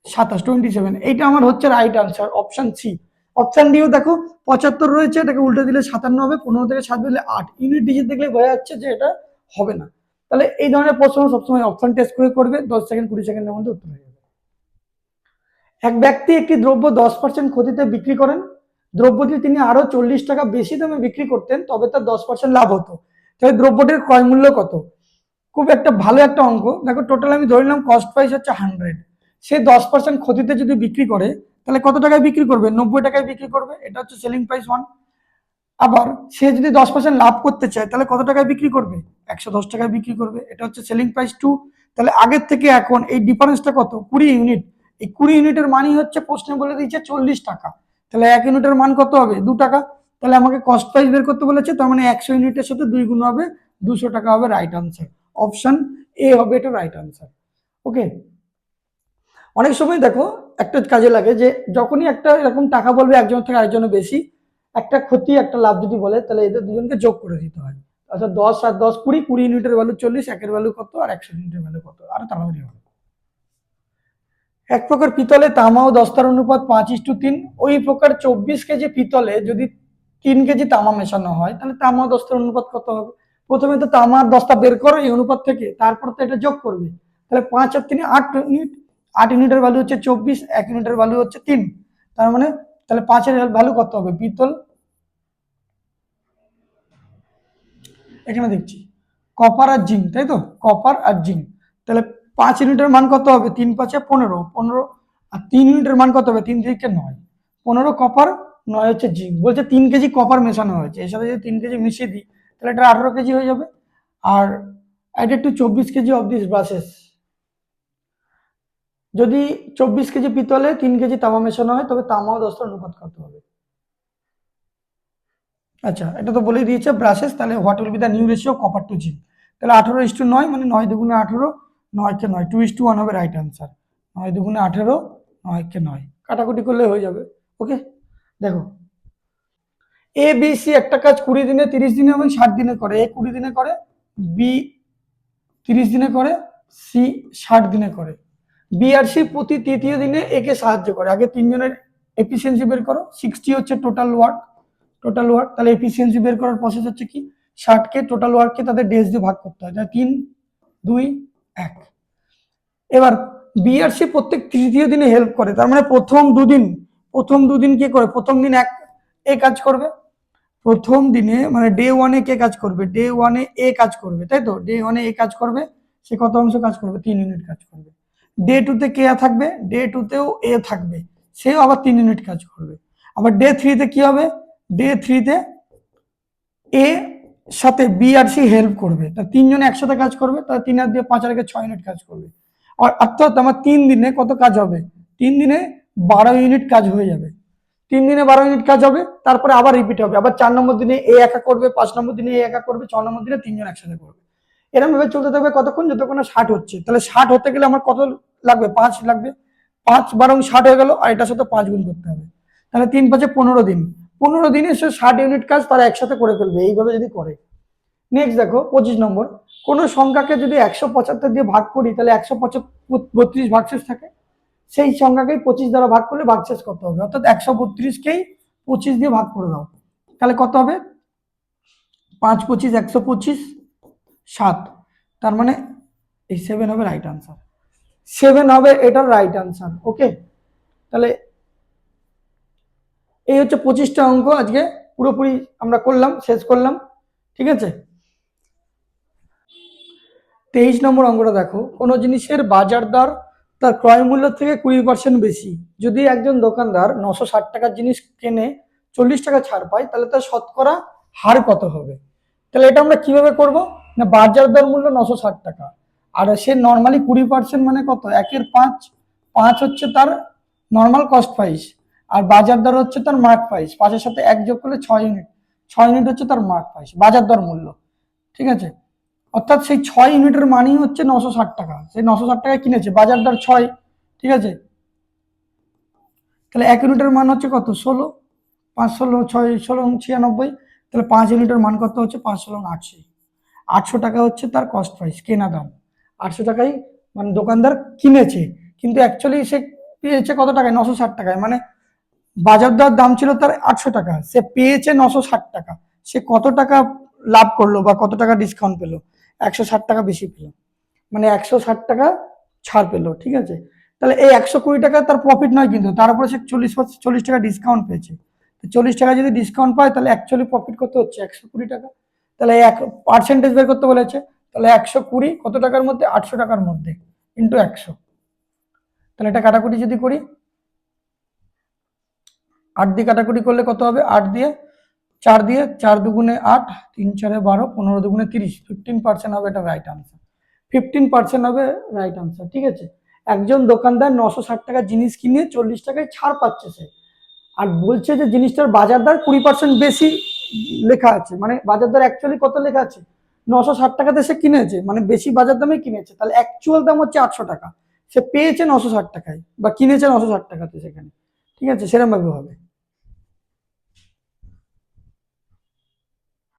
27, 27। এইটা আমার হচ্ছে right answer, option C. Option ডিও দেখো 75 রয়েছে, এটাকে উল্টে দিলে 57 হবে, 15 থেকে 7 দিলে 8। ইউনিট ডিজিট দেখলে বোঝা যাচ্ছে যে এটা হবে না। তাহলে এই ধরনের প্রশ্ন সবসময় অপশন টেস্ট করে করবে, 10 সেকেন্ড 20 সেকেন্ডের মধ্যে উত্তর হয়ে যাবে। এক ব্যক্তি একটি দ্রব্য 10% ক্ষতিতে বিক্রি করেন, দ্রব্যটি তিনি আরো 40 টাকা বেশি দামে বিক্রি করতেন, তবে তার 10% লাভ হতো। তাহলে দ্রব্যটির ক্রয় মূল্য কত? খুব একটা ভালো একটা অঙ্ক। দেখো টোটাল আমি ধরে নিলাম কস্ট প্রাইস হচ্ছে 100, সে 10% ক্ষতিতে যদি বিক্রি করে তাহলে কত টাকায় বিক্রি করবে? 90 টাকায় বিক্রি করবে, এটা হচ্ছে সেলিং প্রাইস 1। আবার সে যদি 10% লাভ করতে চায় তাহলে কত টাকায় বিক্রি করবে? 110 টাকায় বিক্রি করবে, এটা হচ্ছে সেলিং প্রাইস 2। তাহলে আগের থেকে এখন এই ডিফারেন্সটা কত? 20 ইউনিট। এই 20 ইউনিটের মানই হচ্ছে, প্রশ্নে বলে দিয়েছে 40 টাকা। তাহলে 1 ইউনিটের মান কত হবে? 2 টাকা। তাহলে আমাকে কস্ট প্রাইস বের করতে বলেছে, তার মানে 100 ইউনিটের সাথে 2 গুণ হবে, 200 টাকা হবে রাইট আনসার। অপশন এ হবে এটা রাইট আনসার। ওকে। অনেক সময় দেখো একটা কাজে লাগে যে যখনই একটা এরকম টাকা বলবে একজন থেকে আরেকজনের বেশি, একটা ক্ষতি একটা লাভ যদি বলে তাহলে এদের দুজনকে যোগ করে দিতে হয়। অর্থাৎ 10 আর 10 20, 20 ইউনিটের ভ্যালু 40, একের ভ্যালু কত আর 100 ইউনিটের ভ্যালু কত, আর তাড়াতাড়ি হবে। এক প্রকার পিতলে তামা ও দস্তার অনুপাত 5:3। ওই প্রকার 24 কেজি পিতলে যদি 3 কেজি তামা মেশানো হয়, তাহলে তামা দস্তার অনুপাত কত হবে? প্রথমে তো তামার দস্তা বের করো এই অনুপাত থেকে, তারপর তো এটা যোগ করবে। তাহলে 5 আর 3 8 ইউনিট, 8 ইউনিটের ভ্যালু হচ্ছে 24, 1 ইউনিটের ভ্যালু হচ্ছে 3। তার মানে তাহলে 5 এর ভ্যালু কত হবে? পিতল, এখানে দেখছি কপার আর জিঙ্ক, তাই তো, কপার আর জিঙ্ক। তাহলে 5 ইউনিটের মান কত হবে? 3 5 15, 15 আর 3 ইউনিটের মান কত হবে? 3 3 9, 15 কপার, 9 হচ্ছে জিঙ্ক। বলছে 3 কেজি কপার মেশানো হয়েছে, এর সাথে যদি 3 কেজি মিশিয়ে দিই তাহলে এটা 18 কেজি হয়ে যাবে। আর added to 24 KG of this brushes, যদি 24 কেজি পিতলে 3 কেজি তামা মেশানো হয় তবে তামা ও দস্তার অনুপাত কত হবে? আচ্ছা, এটা তো বলেই দিয়েছে ব্রাশেস, তাহলে what will be the new ratio copper to zinc? তাহলে 18:9, মানে 9 দুগুণে 18, 9 কে 9, 2:1 হবে রাইট আনসার। 9 দুগুণে 18, 9 কে 9, কাটাকুটি করলে হয়ে যাবে। ওকে, দেখো এ বি সি একটা কাজ 20 দিনে, 30 দিনে এবং 60 দিনে করে। এ 20 দিনে করে, বি 30 দিনে করে, সি 60 দিনে করে। বি আর সি প্রতি তৃতীয় দিনে একে সাহায্য করে। আগে তিনজনের এফিসিয়েন্সি বের করো। 60 হচ্ছে টোটাল ওয়ার্ক, তাহলে এফিসিয়েন্সি বের করার প্রসেস হচ্ছে কি, 60 কে টোটাল ওয়ার্ককে তাদের ডেজ দিয়ে ভাগ করতে হয়, 3 2 1। এবার বি আর সি প্রত্যেক তৃতীয় দিনে হেল্প করে, তার মানে প্রথম দুদিন কি করে? প্রথম দিন এ কাজ করবে, প্রথম দিনে মানে ডে ওয়ানে কে কাজ করবে? ডে ওয়ানে এ কাজ করবে, তাই তো, ডে ওয়ানে এ কাজ করবে। সে কত অংশ কাজ করবে? 3 ইউনিট কাজ করবে। ডে টুতে কে থাকবে? ডে টুতেও এ থাকবে, সেও আবার 3 ইউনিট কাজ করবে। আবার ডে থ্রিতে কি হবে? ডে থ্রিতে এ সাথে বি আর সি হেল্প করবে, তা তিনজনে একসাথে কাজ করবে, তাহলে 3 আর দিয়ে 5 আর 6 ইউনিট কাজ করবে। আর অর্থাৎ আমার 3 দিনে কত কাজ হবে? 3 দিনে 12 ইউনিট কাজ হয়ে যাবে। 3 দিনে 12 ইউনিট কাজ হবে, তারপরে আবার রিপিট হবে। আবার 4 নম্বর দিনে এ একা করবে, 5 নম্বর দিনে এ একা করবে, 6 নম্বর দিনে তিনজন একসাথে করবে। এরকম ভাবে চলতে থাকবে কতক্ষণ? যতক্ষণ না 60 হচ্ছে। তাহলে 60 হতে গেলে আমার কত লাগবে? 5 লাগবে। 5 বারং 60 হয়ে গেল, আর এটার সাথে 5 গুণ করতে হবে। তাহলে 3 5 15 দিন, 15 দিনে সে 60 ইউনিট কাজ তারা একসাথে করে ফেলবে, এইভাবে যদি করে। নেক্সট দেখো 25 নম্বর, কোন সংখ্যাকে যদি 175 দিয়ে ভাগ করি তাহলে 132 ভাগশেষ থাকে। সেই সংখ্যাকেই 25 দ্বারা ভাগ করলে ভাগশেষ কত হবে? অর্থাৎ 132কেই 25 দিয়ে ভাগ করে দাও, তাহলে কত হবে? 5 25 125, 7। তার মানে এই 7 হবে রাইট আনসার, 7 হবে এটার রাইট আনসার। ওকে, তাহলে এই হচ্ছে 25টা অঙ্ক আজকে পুরোপুরি আমরা করলাম, শেষ করলাম। ঠিক আছে, 23 নম্বর অঙ্কটা দেখো, কোনো জিনিসের বাজার দর তার ক্রয় মূল্য থেকে 20% বেশি। যদি একজন দোকানদার 960 টাকার জিনিস কেনে 40 টাকা ছাড় পায়, তাহলে তার শতকরা হার কত হবে? তাহলে এটা আমরা কিভাবে করব? না, বাজার দর মূল্য 960 টাকা, আর সে নর্মালি 20% মানে কত? 1 এর 5, 5 হচ্ছে তার নর্মাল কস্ট প্রাইস, আর বাজার দর হচ্ছে তার মার্ক প্রাইস। 5 এর সাথে 1 যোগ করলে 6 ইউনিট, 6 ইউনিট হচ্ছে তার মার্ক প্রাইস, বাজার দর মূল্য। ঠিক আছে, অর্থাৎ সেই 6 ইউনিটের মানই হচ্ছে 960 টাকা। সেই 960 টাকায় কিনেছে, বাজার দর 6। ঠিক আছে, তাহলে 1 ইউনিটের মান হচ্ছে কত? 16, 5 16 6 16 96। তাহলে 5 ইউনিটের মান কত হচ্ছে? 5 16 80, 800 টাকা হচ্ছে তার কস্ট প্রাইস, কেনা দাম। 800 টাকায় মানে দোকানদার কিনেছে, কিন্তু অ্যাকচুয়ালি সে পেয়েছে কত টাকায়? 960 টাকায়। মানে বাজার দর দাম ছিল তার 800 টাকা, সে পেয়েছে 960 টাকা। সে কত টাকা লাভ করলো বা কত টাকা ডিসকাউন্ট পেলো? 160 টাকা বেশি পেলো, মানে 160 টাকা ছাড় পেলো। ঠিক আছে, তাহলে এই 120 টাকা তার প্রফিট নয়, কিন্তু তার উপরে সে 40 টাকা ডিসকাউন্ট পেয়েছে। 40 টাকা যদি ডিসকাউন্ট পায় তাহলে অ্যাকচুয়ালি প্রফিট কত হচ্ছে? 120 টাকা। তাহলে এক পার্সেন্টেজ বের করতে বলেছে, তাহলে 120 কত টাকার মধ্যে? 800 টাকার মধ্যে, ইন্টু 100। তাহলে এটা কাটাকুটি যদি করি, 8 দিয়ে কাটাকুটি করলে কত হবে? 8 দিয়ে 4 দিয়ে, 4 দুগুণে 8, 3 4 12, 15 দুগুণে 30, 15% হবে এটা রাইট আনসার। 15% হবে রাইট আনসার। ঠিক আছে, একজন দোকানদার 960 টাকার জিনিস কিনে 40 টাকায় ছাড় পাচ্ছে সে, আর বলছে যে জিনিসটার বাজার দর 20% বেশি লেখা আছে। মানে বাজার দর অ্যাকচুয়ালি কত লেখা আছে? 960 টাকাতে সে কিনেছে, মানে বেশি বাজার দামে কিনেছে। তাহলে অ্যাকচুয়াল দাম হচ্ছে 800 টাকা, সে পেয়েছে 960 টাকায় বা কিনেছে 960 টাকাতে সেখানে। ঠিক আছে, সেরকম ভাবে হবে।